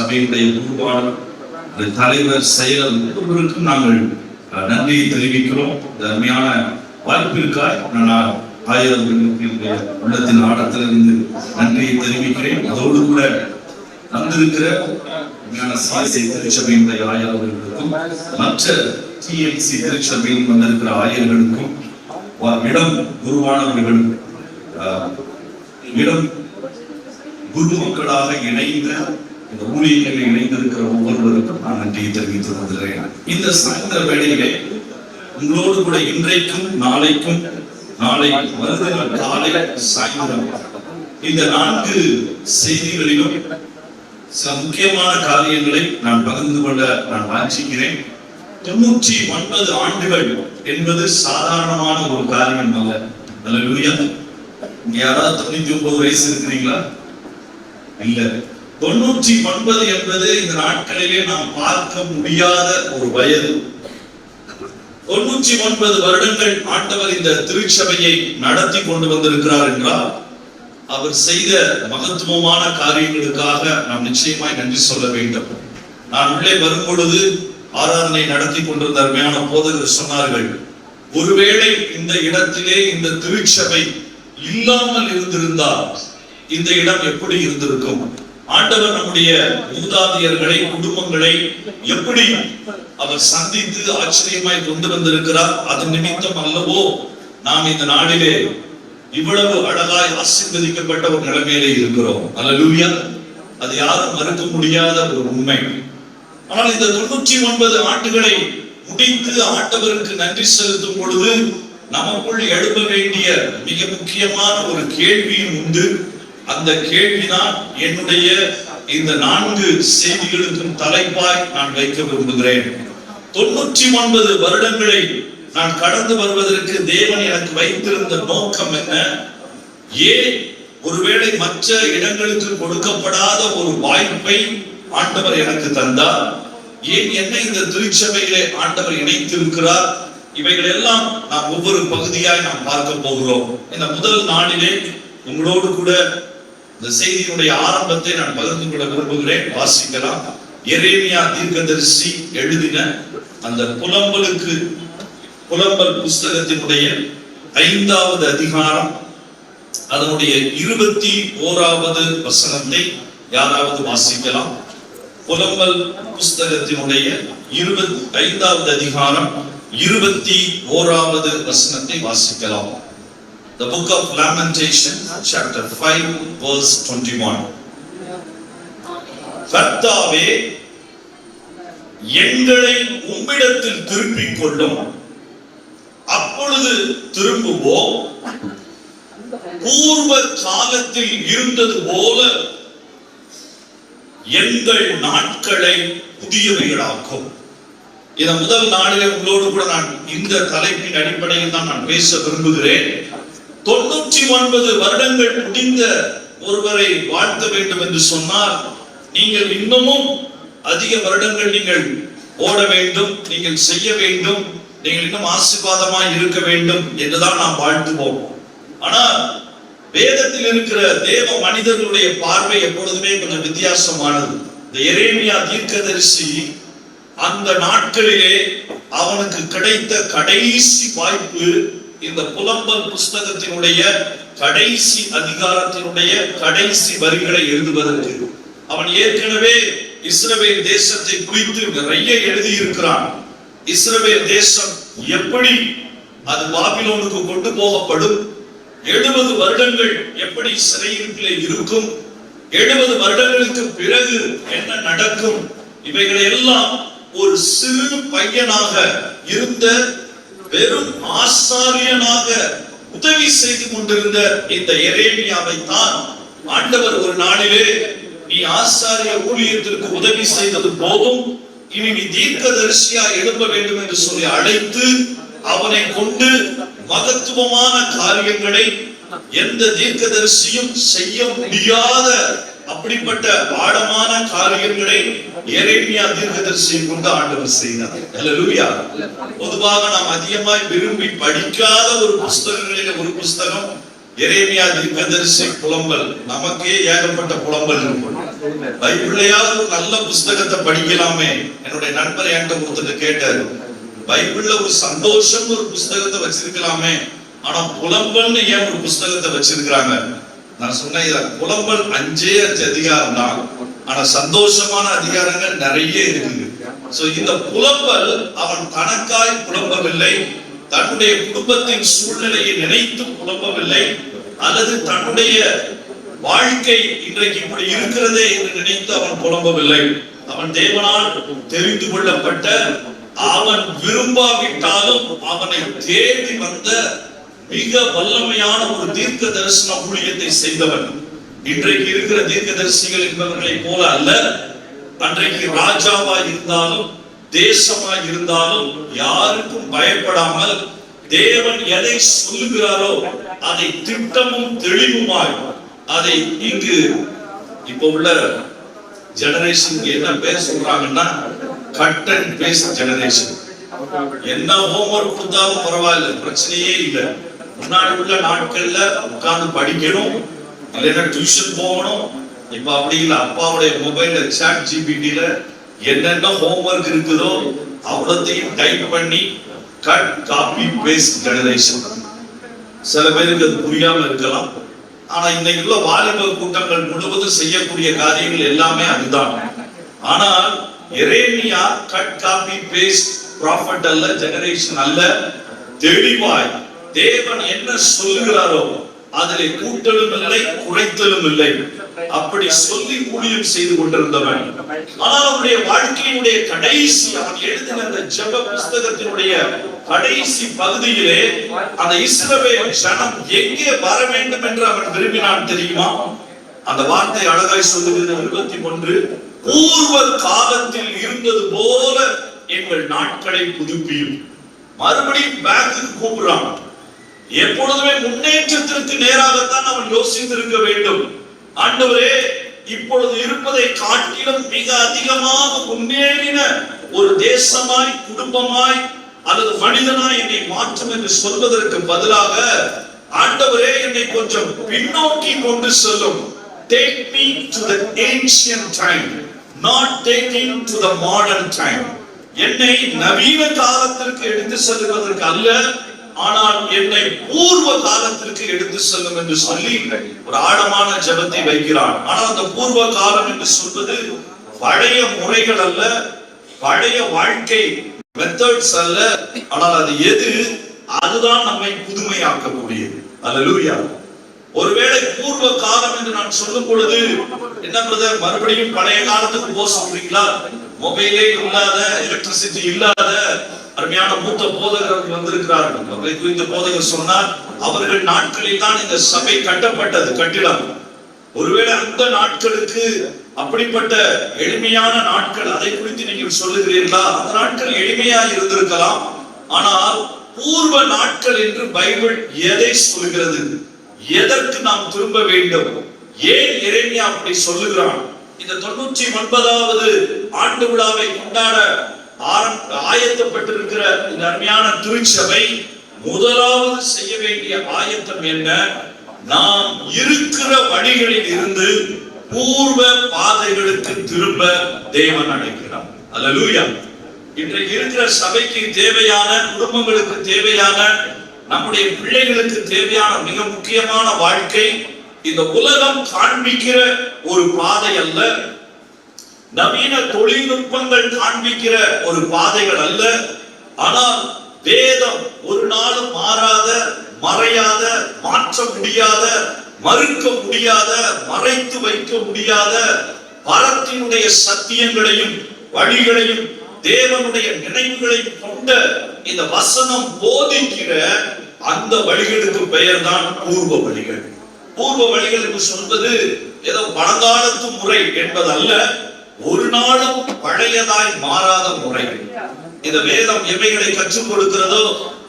சபையுடைய குருவாளர், தலைவர், செயலர் ஒவ்வொருவருக்கும் நாங்கள் நன்றியை தெரிவிக்கிறோம். அருமையான வாய்ப்பிற்காய் நான் உள்ளத்தின் ஆழத்திலிருந்து நன்றியை தெரிவிக்கிறேன். அதோடு கூட வந்திருக்கிற திருச்சபையினுடைய ஆயர்களுக்கும் மற்ற TLC திருச்சபையில் வந்திருக்கிற ஆயர்களுக்கும் இடம் குருவானவர்கள் இடம் குரு மக்களாக இணைந்து இந்த ஊழியர்களில் இணைந்திருக்கிற ஒவ்வொருவருக்கும் நான் நன்றியை தெரிவித்துக் கொள்கிறேன். இந்த சாயந்தர வேளையிலே உங்களோடு கூட இன்றைக்கும் நாளைக்கும் நாளை மறுநாள் காலை சாயந்தரம் இந்த 4 செய்திகளிலும் சில முக்கியமான காரியங்களை நான் பகிர்ந்து கொள்ள நான் வாஞ்சிக்கிறேன். 99 ஆண்டுகள் என்பது சாதாரணமான ஒரு காரியம் அல்ல. அல்லேலூயா. இங்க யாராவது 99 வயசு இருக்கிறீங்களா? இல்ல. 99 என்பது இந்த நாட்களிலே நாம் பார்க்க முடியாத ஒரு வயது. 99 வருடங்கள் ஆண்டவர் இந்த திருச்சபையை நடத்தி கொண்டு வந்திருக்கிறார் என்றால் அவர் செய்த மகத்துவமான காரியங்களுக்காக நாம் நிச்சயமாய் நன்றி சொல்ல வேண்டும். நான் உள்ளே வரும் பொழுது ஆராதனை நடத்தி கொண்டிருந்த அருமையான போதகர் சொன்னார்கள், ஒருவேளை இந்த இடத்திலே இந்த திருச்சபை இல்லாமல் இருந்திருந்தால் இந்த இடம் எப்படி இருந்திருக்கும்? ஆண்டவர் நம்முடைய மூதாதையர்களை, குடும்பங்களை எப்படி அவர் சந்தித்து ஆச்சரியமாய் கொண்டு வந்திருக்கிறார். அதன் நிமித்தம் அல்லவோ நாம் இந்த நாளிலே இவ்வளவு அழகாய் ஆசீர்வதிக்கப்பட்ட ஒரு நிலைமையிலே இருக்கிறோம். அல்லேலூயா. அது யாரும் மறுக்க முடியாத ஒரு உண்மை. ஆனால் இந்த 99 ஆண்டுகளை முடித்து ஆண்டவருக்கு நன்றி செலுத்தும் பொழுது நமக்குள் எழுப்ப வேண்டிய மிக முக்கியமான ஒரு கேள்வியும் உண்டு. அந்த கேள்விதான் என்னுடைய இந்த 4 செய்திகளுக்கும் தலைப்பாய் நான் வைக்க விரும்புகிறேன். 99 வருடங்களை நான் கடந்து வருவதற்கு தேவன் எனக்கு வைத்திருந்த நோக்கம் என்ன? ஏன் ஒருவேளை மற்ற இடங்களுக்கு கொடுக்கப்படாத ஒரு வாய்ப்பை ஆண்டவர் எனக்கு தந்தார்? ஏன் என்னை இந்த திருச்சபையிலே ஆண்டவர் இணைத்திருக்கிறார்? இவைகள் எல்லாம் நாம் ஒவ்வொரு பகுதியாய் நாம் பார்க்க போகிறோம். இந்த முதல் நாளிலே உங்களோடு கூட இந்த செய்தியினுடைய ஆரம்பத்தை நான் பகிர்ந்து கொள்ள விரும்புகிறேன். வாசிக்கலாம். எரேமியா தீர்க்கதரிசி எழுதின அந்த புலம்பல் புஸ்தகத்தினுடைய 5வது அதிகாரம் அதனுடைய 21வது வசனத்தை யாராவது வாசிக்கலாம்? புலம்பல் புஸ்தகத்தினுடைய 25வது அதிகாரம் 21வது வசனத்தை வாசிக்கலாம். The book of Lamentation, chapter 5, verse 21. கர்த்தாவே, எங்களை உம்மிடத்தில் திருப்பிக் கொள்ளும், அப்பொழுது திரும்புவோம், பூர்வ காலத்தில் இருந்தது போல எங்கள் நாட்களை புதியவைகளாக்கும். இந்த முதல் நாளிலே உங்களோடு கூட நான் இந்த தலைப்பின் அடிப்படையில் தான் நான் பேச விரும்புகிறேன். 99 வருடங்கள் முடிந்த ஒருவரை வாழ்த்த வேண்டும் என்று சொன்னால் நீங்கள் இன்னமும் அதிக வருடங்கள் நீங்கள் ஓட வேண்டும், நீங்கள் செய்ய வேண்டும், நீங்கள் இன்னும் ஆசீர்வாதமாய் இருக்க வேண்டும் என்றுதான் நாம் வாழ்த்துவோம். ஆனால் வேதத்தில் இருக்கிற தேவ மனிதர்களுடைய பார்வை எப்பொழுதுமே கொஞ்சம் வித்தியாசமானது. இந்த எரேமியா தீர்க்கதரிசி அந்த நாட்களிலே அவனுக்கு கிடைத்த கடைசி வாய்ப்பு இந்த புலம்பல் புஸ்தகத்தினுடைய கடைசி அதிகாரத்தினுடைய கடைசி வரிகளை எழுதுவதற்கு. அவன் ஏற்கனவே இஸ்ரவேல் தேசத்தை குறித்து நிறைய எழுதியிருக்கிறான். இஸ்ரவேல் தேசம் எப்படி அது பாபிலோனுக்கு கொண்டு போகப்படும், 70 வருடங்கள் எப்படி சிறையிருப்பிலே இருக்கும், 70 வருடங்களுக்கு பிறகு என்ன நடக்கும், இவைகளை எல்லாம் ஒரு சிறு பையனாக இருந்த வெறும் ஆசாரியனாக உதவி செய்து கொண்டிருந்த இந்த எரேமியாவை தான் ஆண்டவர் ஒரு நாளிலே, நீ ஆசாரிய ஊழியத்திற்கு உதவி செய்தது போதும், இனி நீ தீர்க்கதரிசியா எழுப்ப வேண்டும் என்று சொல்லி அழைத்து அவனை கொண்டு மகத்துவமான காரியங்களை எந்த தீர்க்கதரிசியும் செய்ய முடியாத அப்படிப்பட்ட ஆழமான காரியங்களை எரேமியா தீர்க்கதரிசியை கொண்டு ஆண்டவர் செய்தார். அல்லேலூயா. பொதுவாக நாம் அதிகமாய் விரும்பி படிக்காத ஒரு புஸ்தகங்களில் ஒரு புஸ்தகம் எரேமியா தீர்க்கதரிசி புலம்பல். நமக்கே ஏகப்பட்ட புலம்பல் இருக்கும். பைபிளையாவது ஒரு நல்ல புஸ்தகத்தை படிக்கலாமே. என்னுடைய நண்பர் என்கிட்ட ஒருத்தர் கேட்டாரு, பைபிள்ல ஒரு சந்தோஷம் ஒரு புஸ்தகத்தை வச்சிருக்கலாமே, ஆனா புலம்பல்னு ஏன் ஒரு புஸ்தகத்தை வச்சிருக்கிறாங்க? நான் சொன்னேன், புலம்பல் 5 அதிகாரம் தான், ஆனா சந்தோஷமான அதிகாரங்கள் நிறைய இருக்குது. சோ இந்த புலம்பல் அவன் தனக்காய் புலம்பவில்லை, தன்னுடைய குடும்பத்தின் சூழ்நிலையை நினைத்து புலம்பவில்லை, அல்லது தன்னுடைய வாழ்க்கை இன்றைக்கு இப்படி இருக்கிறதே என்று நினைத்து அவன் புலம்பவில்லை. அவன் தேவனால் தெரிந்து கொள்ளப்பட்ட, அவன் விரும்பாவிட்டாலும் அவனை தேடி வந்த மிக வல்லமையான ஒரு தீர்க்க தரிசன ஊழியத்தை செய்தவன். இன்றைக்கு இருக்கிற தீர்க்க தரிசிகள் என்பவர்களை போல அல்ல. அன்றைக்கு ராஜாவா இருந்தாலும் தேசமா இருந்தாலும் யாருக்கும் பயப்படாமல் தேவன் எதை சொல்லுகிறாரோ அதை திட்டமும் தெளிவுமாய் அதை இங்கு இப்ப உள்ள ஜெனரேஷன் என்ன பேர் சொல்றாங்கன்னா கட் அண்ட் பேஸ்ட் ஜெனரேஷன். என்ன ஹோம்வொர்க் கொடுத்தாலும் பரவாயில்ல, பிரச்சனையே இல்லை. முன்னாடி உள்ள நாட்கள்ல உட்கார்ந்து படிக்கணும், இல்லைன்னா டியூஷன் போகணும். இப்ப அப்படி இல்லை. அப்பாவுடைய மொபைல்ல சாட் ஜிபிடில என்னென்ன ஹோம்வொர்க் இருக்குதோ அவ்வளோத்தையும் டைப் பண்ணி கட் காப்பி பேஸ்ட் ஜெனரேஷன். சில பேருக்கு அது புரியாம இருக்கலாம். ஆனா இன்னைக்கு உள்ள வாலிப கூட்டங்கள் முழுவதும் செய்யக்கூடிய காரியங்கள் எல்லாமே அதுதான். ஆனால் எரேமியா கட் காப்பி பேஸ்ட் ப்ராஃபட் அல்ல, ஜெனரேஷன் அல்ல. தெளிவாய் தேவன் என்ன சொல்லுகிறாரோ அதிலே கூட்டலும் இல்லை, குறைத்தலும் இல்லை. அப்படி சொல்லி ஊழியம் செய்து கொண்டிருந்தவன். ஆனால் அவனுடைய வாழ்க்கையினுடைய கடைசி, அவன் எழுதின அந்த ஜெப புஸ்தகத்தினுடைய கடைசி பகுதியிலே அந்த இஸ்ரவேல் ஜனம் எங்கே வர வேண்டும் என்று அவன் விரும்பினான் தெரியுமா? அந்த வார்த்தை அழகாய் சொல்லுகிறது 21, பூர்வ காலத்தில் இருந்தது போல எங்கள் நாட்களை புதுப்பியும். மறுபடியும் பேக்குக்கு கூப்பிடுறான். எப்பொழுதுமே முன்னேற்றத்திற்கு நேராகத்தான் அவன் யோசித்திருக்க வேண்டும். ஆண்டவரே, இப்பொழுது இருப்பதை காட்டிலும் மிக அதிகமாக முன்னேறின ஒரு தேசமாய், குடும்பமாய் அல்லது மனிதனாய் என்னை மாற்றும் என்று சொல்வதற்கு பதிலாக, ஆண்டவரே என்னை கொஞ்சம் பின்னோக்கி கொண்டு செல்லும். Take me to the ancient time, not taking to the modern time. என்னை நவீன காலத்திற்கு எடுத்து செல்வதற்கு அல்ல, ஆனால் என்னை பூர்வ காலத்திற்கு எடுத்து செல்லும் என்று சொல்லி ஒரு ஆழமான ஜெபத்தை வைக்கிறான். ஆனால் அந்த பூர்வ காலம் என்று சொல்வது பழைய முறைகள் அல்ல, பழைய வாழ்க்கை மெத்தட்ஸ் அல்ல. ஆனால் அது எது? அதுதான் நம்மை புதுமையாக்கக்கூடியது. அல்லேலூயா. ஒருவேளை பூர்வ காலம் என்று நான் சொல்லும் பொழுது என்ன பிரதர், மறுபடியும் பழைய காலத்துக்கு போக சொல்றீங்களா? மொபைலே இல்லாத, எலக்ட்ரிசிட்டி இல்லாத அருமையான மூத்த போதகர்கள் வந்திருக்கிறார்கள். அவரை குறித்த போதகர் சொன்னார், அவர்கள் நாட்களில் தான் இந்த சபை கட்டப்பட்டது, கட்டிடம். ஒருவேளை அந்த நாட்களுக்கு அப்படிப்பட்ட எளிமையான நாட்கள், அதை குறித்து நீங்கள் சொல்லுகிறீர்களா? அந்த நாட்கள் எளிமையா இருந்திருக்கலாம். ஆனால் பூர்வ நாட்கள் என்று பைபிள் எதை சொல்கிறது? எதற்கு நாம் திரும்ப வேண்டும்? ஏன் எரேமியா அப்படி சொல்லுகிறான்? இந்த 99வது ஆண்டு விழாவை கொண்டாட ஆயத்தப்பட்டிருக்கிற இந்த அருமையான திருச்சபை முதலாவது செய்ய வேண்டிய ஆயத்தம் என்ன? நாம் இருக்கிற வழிகளில் இருந்து பூர்வ பாதைகளுக்கு திரும்ப தேவன் அழைக்கிறார். அல்லேலூயா. இன்றைக்கு இருக்கிற சபைக்கு தேவையான, குடும்பங்களுக்கு தேவையான, நம்முடைய பிள்ளைகளுக்கு தேவையான மிக முக்கியமான வாழ்க்கை இந்த உலகம் காண்பிக்கிற ஒரு பாதை அல்ல, நவீன தொழில்நுட்பங்கள் காண்பிக்கிற ஒரு பாதைகள் அல்ல. ஆனால் வேதம் ஒரு நாளும் மாறாத, மறையாத, மாற்ற முடியாத, மறுக்க முடியாத, மறைத்து வைக்க முடியாத பரத்தினுடைய சத்தியங்களையும் வழிகளையும் தேவனுடைய நினைவுகளையும் கொண்ட இந்த வசனம் போதிக்கிற அந்த வழிகளுக்கு பெயர் தான் பூர்வ வழிகள். பூர்வ வழிகள் என்று சொல்வது ஏதோ பழங்காலத்து முறை என்பதல்ல, ஒரு நாளும் பழையதாய் மாறாத முறை. இந்த வேதம் எவைகளை கற்றுக் கொடுக்கிறதோ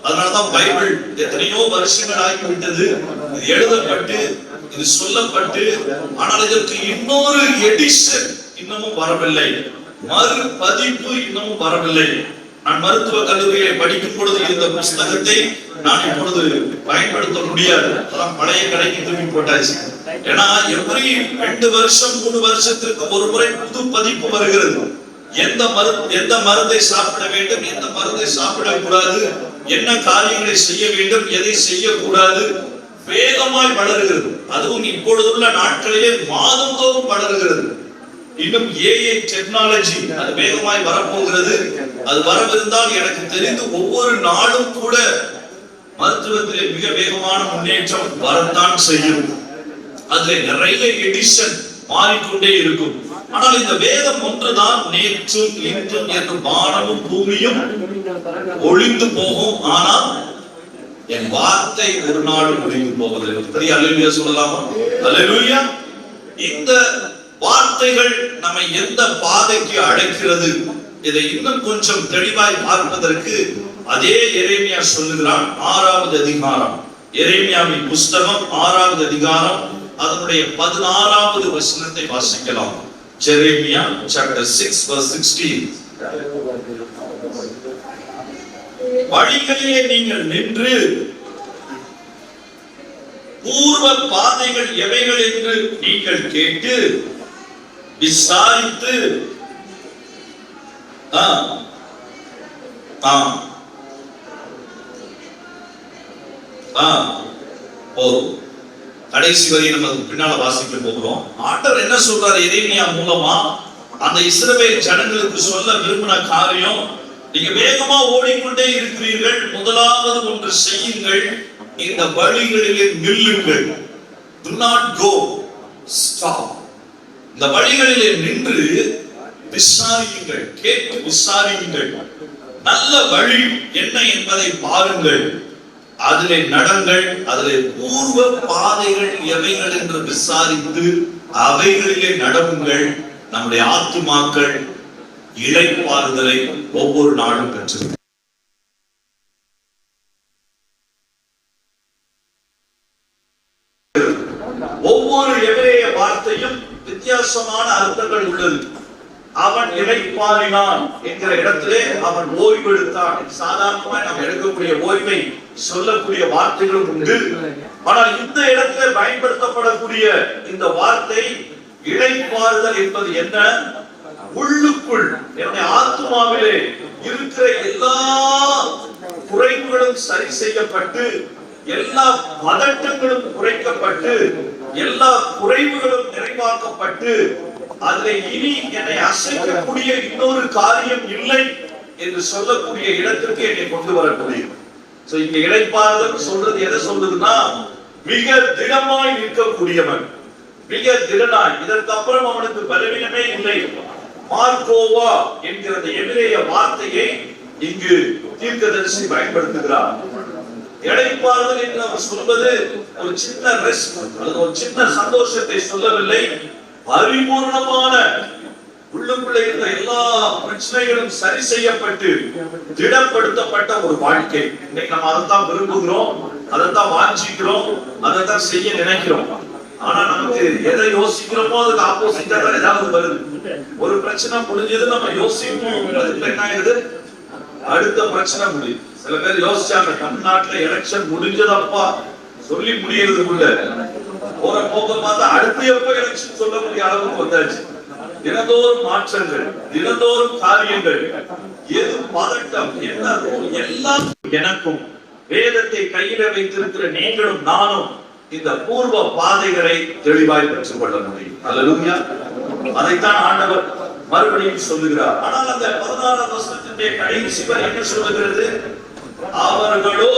அதனாலதான் பைபிள் எத்தனையோ வருஷங்கள் ஆகிவிட்டது, இது எழுதப்பட்டு, இது சொல்லப்பட்டு. ஆனால் இதற்கு இன்னொரு எடிஷன் இன்னமும் வரவில்லை, மறு பதிப்பு இன்னமும் வரவில்லை. நான் மருத்துவ கல்லூரியை படிக்கும் பொழுது இந்த புஸ்தகத்தை நான் இப்பொழுது பயன்படுத்த முடியாது, அதான் பழைய கடைக்கு தூக்கி போட்டாச்சு. ஏன்னா எவ்ரி 2 வருஷம் 3 வருஷத்திற்கு ஒரு முறை புது பதிப்பு வருகிறது. எந்த மருந்தை சாப்பிட வேண்டும், எந்த மருந்தை சாப்பிடக்கூடாது, என்ன காரியங்களை செய்ய வேண்டும், எதை செய்யக்கூடாது, வேகமாய் வளருகிறது. அதுவும் இப்பொழுதுள்ள நாட்களிலே மாதந்தோறும் வளருகிறது. இன்னும் ஏஐ டெக்னாலஜி அது வேகமாய் வரப்போகிறது. அது வரவிருந்தால் எனக்கு தெரிந்து ஒவ்வொரு நாளும் கூட மருத்துவத்திலே மிக வேகமான முன்னேற்றம் வரத்தான் செய்யும். அதுல நிறைய எடிஷன் மாறிக்கொண்டே இருக்கும். ஆனால் இந்த வேதம் ஒன்றுதான் நேற்றும் இன்றும் என்று வானமும் பூமியும் ஒளிந்து போகும், ஆனால் என் வார்த்தை ஒரு நாளும் ஒளிந்து போவதில்லை. பெரிய அல்லேலூயா சொல்லலாமா? அல்லேலூயா. இந்த வார்த்தைகள் நம்மை எந்த பாதைக்கு அழைக்கிறது, இதை இன்னும் கொஞ்சம் தெளிவாய் பார்ப்பதற்கு அதே எரேமியா சொல்லுகிறான். 6வது அதிகாரம், எரேமியாவின் புஸ்தகம் 6வது அதிகாரம், அதனுடைய 16வது வசனத்தை வாசிக்கலாம். எரேமியா chapter 6 verse 16. வழிகளிலே நீங்கள் நின்று பூர்வ பாதைகள் எவைகள் என்று நீங்கள் கேட்டு விசாரித்து கடைசி வரை நம்ம பின்னால வாசிக்க போகிறோம். ஆண்டவர் என்ன சொல்றாரு எரேமியா மூலமா? அந்த இஸ்ரவேல் ஜனங்களுக்கு சொல்ல விரும்பின காரியம், நீங்க வேகமா ஓடிக்கொண்டே இருக்கிறீர்கள், முதலாவது ஒன்று செய்யுங்கள், இந்த வழிகளிலே நில்லுங்கள். Do not go, stop. இந்த வழிகளிலே நின்று விசாரியுங்கள், கேட்டு விசாரியுங்கள், நல்ல வழி என்ன என்பதை பாருங்கள், அதிலே நடங்கள், அதிலே பூர்வ பாதைகள் எவைகள் என்று விசாரித்து அவைகளிலே நடவுங்கள். நம்முடைய ஆத்துமாக்கள் இளைப்பாறுதலை ஒவ்வொரு நாளும் பெற்று ஒவ்வொரு எபிரேய வார்த்தையும் வித்தியாசமான அர்த்தங்கள் உள்ளது. அவன் இளைப்பாறினான் என்கிற இடத்திலே அவன் ஓய்வெடுத்தான். சாதாரணமாக நாம் எடுக்கக்கூடிய ஓய்வை சொல்லக்கூடிய வார்த்தைகளும் உண்டு. ஆனால் இந்த இடத்திலே பயன்படுத்தப்படக்கூடிய இந்த வார்த்தை இளைப்பாறுதல் என்பது என்ன? உள்ளுக்குள் என்னுடைய ஆத்மாவிலே இருக்கிற எல்லா குறைவுகளும் சரி செய்யப்பட்டு, எல்லா பதட்டங்களும் குறைக்கப்பட்டு, எல்லா குறைவுகளும் நிறைவாக்கப்பட்டு, அதில் இனி என்னை அசைக்கக்கூடிய இன்னொரு காரியம் இல்லை என்று சொல்லக்கூடிய இடத்திற்கு என்னை கொண்டு வரக்கூடிய. இங்க இளைப்பாறுதல் சொல்றது எதை சொல்றதுன்னா, மிக திடமாய் நிற்கக்கூடியவன், மிக திடனாய், இதற்கு அப்புறம் அவனுக்கு பலவீனமே இல்லை. மார்கோவா என்கிற எபிரேய வார்த்தையை இங்கு தீர்க்கதரிசி பயன்படுத்துகிறார். இளைப்பாறுதல் என்று அவர் சொல்வது ஒரு சின்ன ரெஸ்ட் அல்லது ஒரு சின்ன சந்தோஷத்தை சொல்லவில்லை. பரிபூர்ணமான உள்ளுக்குள்ளே இருந்த எல்லா பிரச்சனைகளும் சரி செய்யப்பட்டு திடப்படுத்தப்பட்ட ஒரு வாழ்க்கை. இன்னைக்கு நம்ம அதைத்தான் விரும்புகிறோம், அதைத்தான் வாஞ்சிக்கிறோம், அதைத்தான் செய்ய நினைக்கிறோம். ஆனா நமக்கு எதை யோசிக்கிறோமோ அதுக்கு ஆப்போசிட்டா தான் ஏதாவது வருது. ஒரு பிரச்சனை முடிஞ்சது, நம்ம யோசிப்போம், என்ன ஆகுது, அடுத்த பிரச்சனை முடியும். சில பேர் யோசிச்சாங்க, தமிழ்நாட்டுல எலெக்ஷன் முடிஞ்சதப்பா சொல்லி முடியறதுக்குள்ள போற போக பார்த்தா அடுத்து எப்ப எலெக்ஷன் சொல்லக்கூடிய அளவுக்கு வந்தாச்சு. தினந்தோறும் மாற்றங்கள், தினந்தோறும் காரியங்கள், எது பதட்டம், என்ன எல்லாம். எனக்கும் வேதத்தை கையில வைத்திருக்கிற நீங்களும் நானும் இந்த பூர்வ பாதைகளை தெளிவாய் பெற்றுக் கொள்ள முடியும். அல்லேலூயா. அதைத்தான் ஆண்டவர் மறுபடியும் சொல்லுகிறார். ஆனால் அந்த 16 வசனத்தினுடைய கடைசி வரை என்ன சொல்லுகிறது? அவர்களோ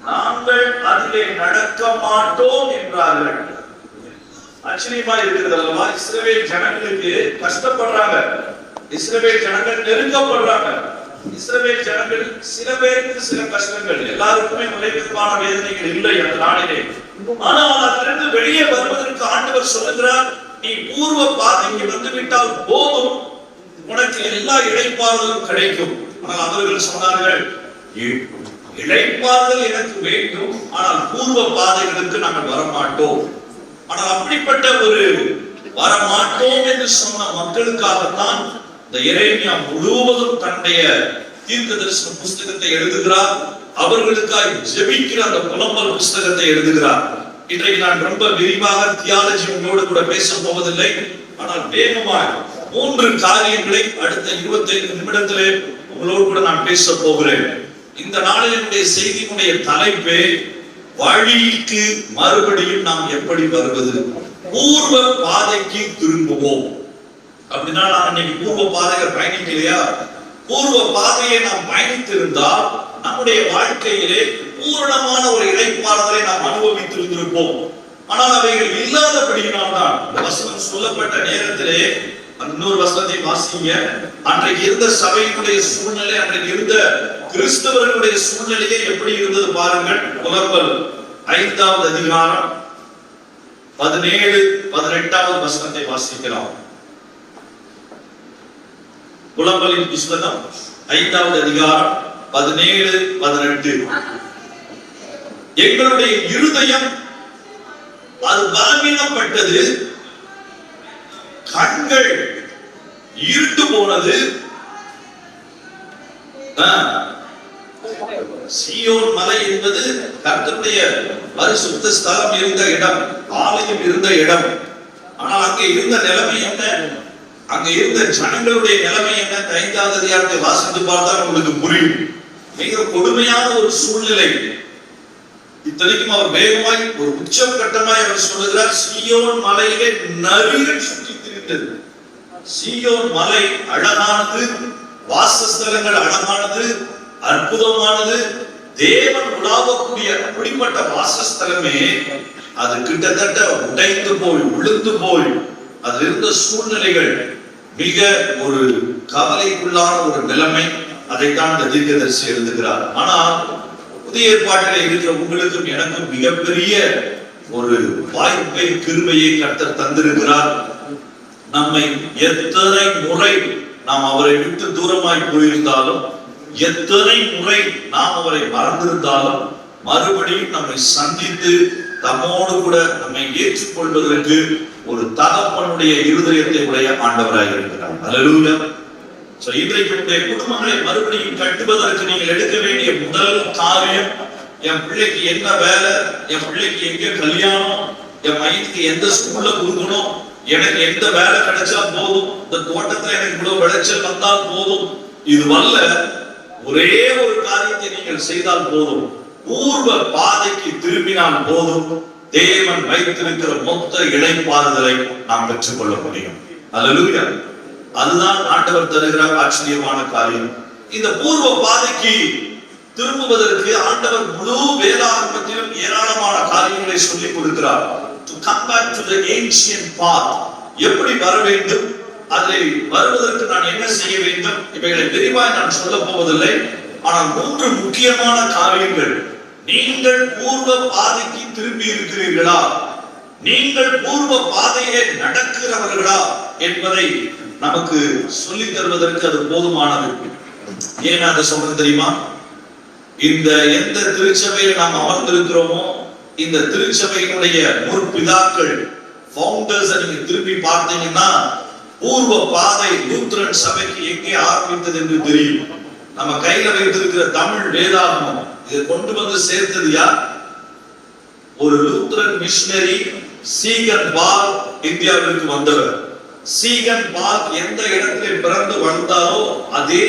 நாங்கள் அதிலே நடக்க மாட்டோம் என்றார்கள். ஆச்சரியமா இருக்கிறது அல்லவா? இஸ்ரவேல் ஜனங்களுக்கு கஷ்டப்படுறாங்க, இஸ்ரவேல் ஜனங்கள் நெருங்கப்படுறாங்க. இஸ்ரவேல் ஜனங்கள் சில பேருக்கு சில கஷ்டங்கள், எல்லாருக்குமே ஒரே விதமான வேதனைகள் இல்லை அந்த நாளிலே. ஆனால் அதிலிருந்து வெளியே வருவதற்கு ஆண்டவர் சொல்லுகிறார், நீ பூர்வ பாதைக்கு வந்து விட்டால் போதும், உனக்கு எல்லா இளைப்பாறுதலும் கிடைக்கும். ஆனால் அவர்கள் சொன்னார்கள், இளைப்பாறுதல் எனக்கு வேண்டும், ஆனால் பூர்வ பாதைகளுக்கு நாங்கள் வரமாட்டோம். ஆனால் அப்படிப்பட்ட ஒரு வரமாட்டோம் என்று சொன்ன மக்களுக்காகத்தான் இந்த எரேமியா முழுவதும் தன்னுடைய தீர்க்க தரிசன புஸ்தகத்தை எழுதுகிறார். அவர்களுக்காக ஜெபிக்கிற அந்த புலம்பல் புஸ்தகத்தை எழுதுகிறார். இன்றைக்கு நான் ரொம்ப விரிவாக தியாலஜி உங்களோடு கூட பேச போவதில்லை. ஆனால் வேகமாக 3 காரியங்களை அடுத்த 25 நிமிடத்திலே உங்களோடு கூட நான் பேச போகிறேன். இந்த நாளில் என்னுடைய செய்தியினுடைய தலைப்பே வழிக்கு மறுபடியும் நாம் எப்படி வருவது, பூர்வ பாதைக்கு திரும்புவோம். அப்படின்னா நான் இன்னைக்கு பூர்வ பாதையை பயணிக்கலையா? பூர்வ பாதையை நாம் பயணித்திருந்தால் நம்முடைய வாழ்க்கையிலே பூரணமான ஒரு இளைப்பாறுதலை நாம் அனுபவித்திருந்திருப்போம். ஆனால் அவைகள் இல்லாதபடியினால் தான் இந்த வசனம் சொல்லப்பட்ட நேரத்திலே இன்னொரு வசனத்தை வாசிங்க. அன்றைக்கு இருந்த சபையினுடைய சூழ்நிலை, அன்றைக்கு இருந்த கிறிஸ்தவர்களுடைய சூழ்நிலையே எப்படி இருந்தது பாருங்கள். புலம்பல் 5வது அதிகாரம் 17, 18வது வசனத்தை வாசிக்கலாம். புலம்பலின் புஸ்தகம் 5வது அதிகாரம் 17, 18. எங்களுடைய இருதயம் அது பலவீனப்பட்டது, கண்கள் இருட்டு போனது. சீயோன் மலை என்பது கர்த்தருடைய பரிசுத்த ஸ்தலம் இருந்த இடம், ஆலயம் இருந்த இடம். ஆனால் அங்கே இருந்த நிலைமை என்ன? அங்க இருந்த ஜனங்களுடைய நிலைமை என்ன? 5வது அதிகாரத்தை வாசித்து பார்த்தால் உங்களுக்கு புரியும். மிக கொடுமையான ஒரு சூழ்நிலை. இத்தனைக்கும் அவர் வேகமாய் ஒரு உச்சம் கட்டமாய் அவர் சொல்லுகிறார், சீயோன் மலையிலே நரிகள் சுற்றி திரிந்தது. சீயோன் மலை அழகானது, வாசஸ்தலங்கள் அழகானது, அற்புதமானது, தேவன் உலாவக்கூடிய அப்படிப்பட்ட வாசஸ்தலமே அது கிட்டத்தட்ட உடைந்து போய் விழுந்து போய் அதில் இருந்த சூழ்நிலைகள் மிக ஒரு கவலைக்குள்ளான ஒரு நிலைமை. அதைத்தான் இந்த தீர்க்கதரிசி எழுதுகிறார். ஆனால் புதிய ஏற்பாட்டில் இருக்கிற உங்களுக்கும் எனக்கும் மிகப்பெரிய ஒரு வாய்ப்பை, கிருபையை கர்த்தர் தந்திருக்கிறார். நம்மை எத்தனை முறை நாம் அவரை விட்டு தூரமாய் போயிருந்தாலும், எத்தனை முறை நாம் அவரை மறந்திருந்தாலும், மறுபடியும் நம்மை சந்தித்து தம்மோடு கூட நம்மை ஏற்றுக்கொள்வதற்கு ஒரு தகப்பனுடைய இருதயத்தை உடைய ஆண்டவராக இருக்கிறார். அல்லேலூயா. இன்றைக்கு உங்களுடைய குடும்பங்களை மறுபடியும் கட்டுவதற்கு நீங்கள் எடுக்க வேண்டிய முதல் காரியம், என் பிள்ளைக்கு என்ன வேலை, என் பிள்ளைக்கு எங்க கல்யாணம், என் மையத்துக்கு எந்த ஸ்கூல்ல கொடுக்கணும், எனக்கு எந்த வேலை கிடைச்சா போதும், இந்த தோட்டத்துல எனக்கு இவ்வளவு விளைச்சல் வந்தால் போதும். இது வல்ல, ஒரே ஒரு காரியத்தை நீங்கள் செய்தால் போதும், பூர்வ பாதைக்கு திரும்பினால் போதும், தேவன் வைத்திருக்கிற மொத்த இளைப்பாறுதலை நாம் பெற்றுக்கொள்ள முடியும். அல்லேலூயா. அதுதான் ஆண்டவர் தருகிற ஆச்சரியமான காரியம். இந்த பூர்வ பாதைக்கு திரும்புவதற்கு ஆண்டவர் முழு வேதாகமத்திலும் ஏராளமான காரியங்களை சொல்லிக் கொடுக்கிறார். To come back to the ancient path. எப்படி வர வேண்டும், அதை வருவதற்கு நான் என்ன செய்ய வேண்டும், இவைகளை விரிவாய் நான் சொல்ல போவதில்லை. ஆனால் 3 முக்கியமான காரியங்கள். நீங்கள் பூர்வ பாதைக்கு திரும்பி இருக்கிறீர்களா, நீங்கள் பூர்வ பாதையை நடக்கிறவர்களா என்பதை நமக்கு சொல்லி தருவதற்கு அது போதுமானது. ஏன் அதை சொல்றது தெரியுமா? இந்த எந்த திருச்சபையில் நாம் அமர்ந்திருக்கிறோமோ, இந்த திருச்சபையினுடைய முற்பிதாக்கள், ஃபவுண்டர்ஸ் நீங்க திருப்பி பார்த்தீங்கன்னா, பூர்வ பாதை லூத்ரன் சபைக்கு எங்கே ஆரம்பித்தது என்று தெரியும். நம்ம கையில வைத்திருக்கிற தமிழ் வேதாகமம் இதை கொண்டு வந்து சேர்த்தது யார்? ஒரு லூத்ரன் மிஷனரி சீகன் பால் இந்தியாவிற்கு வந்தவர். சீகன் பால் எந்த இடத்திலே பிறந்து வளர்ந்தாரோ அதே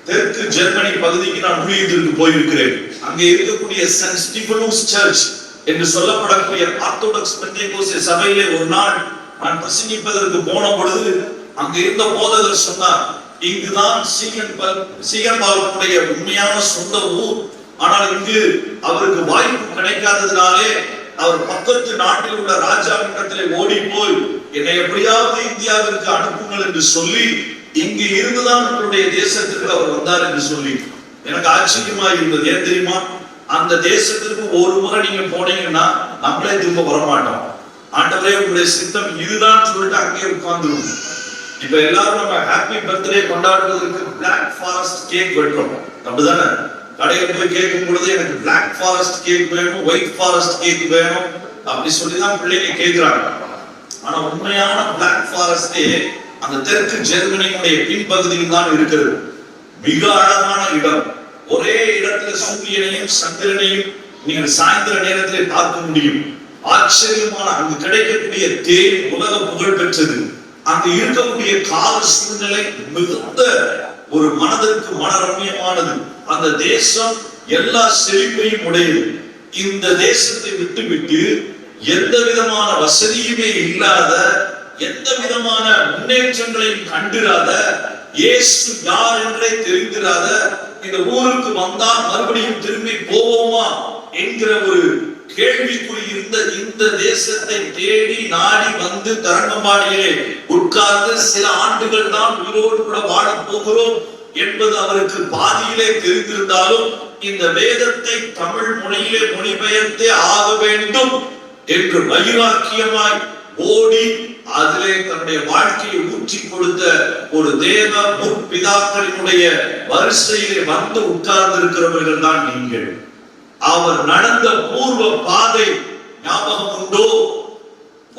தெற்கு ஜெர்மனி பகுதிக்கு நான் ஊழியத்திற்கு போயிருக்கிறேன். அங்கே இருக்கக்கூடிய சென்ட் ஸ்டீபனஸ் சர்ச் என்று சொல்லப்படக்கூடிய ஆர்த்தோடாக்ஸ் பெந்தேகோஸ்தே சபையிலே ஒரு நாள் நான் பிரசங்கிப்பதற்கு போன பொழுது அங்க இருந்த போதகர் சொன்னார், இங்குதான் சீகன் பாலுடைய உண்மையான சொந்த ஊர். ஆனால் இங்கு அவருக்கு வாய்ப்பு கிடைக்காததினாலே அவர் பக்கத்து நாட்டில் உள்ள ராஜாவிடத்திலே ஓடி போய் என்னை எப்படியாவது இந்தியாவிற்கு அனுப்புங்கள் என்று சொல்லி இங்கு இருந்துதான் நம்மளுடைய தேசத்திற்கு அவர் வந்தார் என்று சொல்லி எனக்கு ஆச்சரியமா இருந்தது. ஏன் தெரியுமா? அந்த தேசத்திற்கு ஒரு முறை நீங்க போனீங்கன்னா நம்மளே திரும்ப வரமாட்டோம். ஆண்டவரே உங்களுடைய சித்தம் இதுதான் சொல்லிட்டு அங்கே உட்கார்ந்துருவோம். இப்ப எல்லாரும் நம்ம ஹாப்பி பர்த்டே கொண்டாடுவதற்கு பிளாக் ஃபாரஸ்ட் கேக் வெட்டுறோம், அப்படிதானே? கடையில போய் கேட்கும் பொழுது எனக்கு பிளாக் ஃபாரஸ்ட் கேக் வேணும், ஒயிட் ஃபாரஸ்ட் கேக் வேணும் அப்படி சொல்லிதான் பிள்ளைங்க கேட்கிறாங்க. ஆனா உண்மையான பிளாக் ஃபாரஸ்டே அந்த தெற்கு ஜெர்மனியுடைய பின்பகுதியில் தான் இருக்கிறது. மிக அழகான இடம். ஒரே இடத்துல சூரியனையும் சந்திரனையும் நீங்கள் சாயந்தர நேரத்தில் பார்க்க முடியும். ஆச்சரியமான அங்கு கிடைக்கக்கூடிய தேன் உலக புகழ் பெற்றது. அங்கு இருக்கக்கூடிய கால சூழ்நிலை மிகுந்த ஒரு மனதிற்கு மனரம்யமானது. அந்த தேசம் எல்லா செழிப்பையும் உடையது. இந்த தேசத்தை விட்டுவிட்டு எந்த விதமான வசதியுமே இல்லாத, எந்த விதமான முன்னேற்றங்களையும் கண்டிராத, இயேசு யார் என்றே தெரிந்திராத இந்த ஊருக்கு வந்தால் மறுபடியும் திரும்பி போவோமா என்கிற ஒரு கேள்விக்குறி இருந்த இந்த தேசத்தை தேடி நாடி வந்து தரங்கம்பாடியிலே உட்கார்ந்து சில ஆண்டுகள் தான் உயிரோடு கூட வாழப் போகிறோம் என்பது அவருக்கு பாதியிலே தெரிந்திருந்தாலும் இந்த வேதத்தை தமிழ் மொழியிலே மொழிபெயர்த்தே ஆக வேண்டும் என்று வைராக்கியமாய் ஓடி அதிலே தன்னுடைய வாழ்க்கையை ஊற்றி கொடுத்த ஒரு தேவ முற்பிதாக்களினுடைய வரிசையிலே வந்து உட்கார்ந்து இருக்கிறவர்கள் தான் நீங்கள். அவர் நடந்த பூர்வ பாதை ஞாபகம் உண்டோ?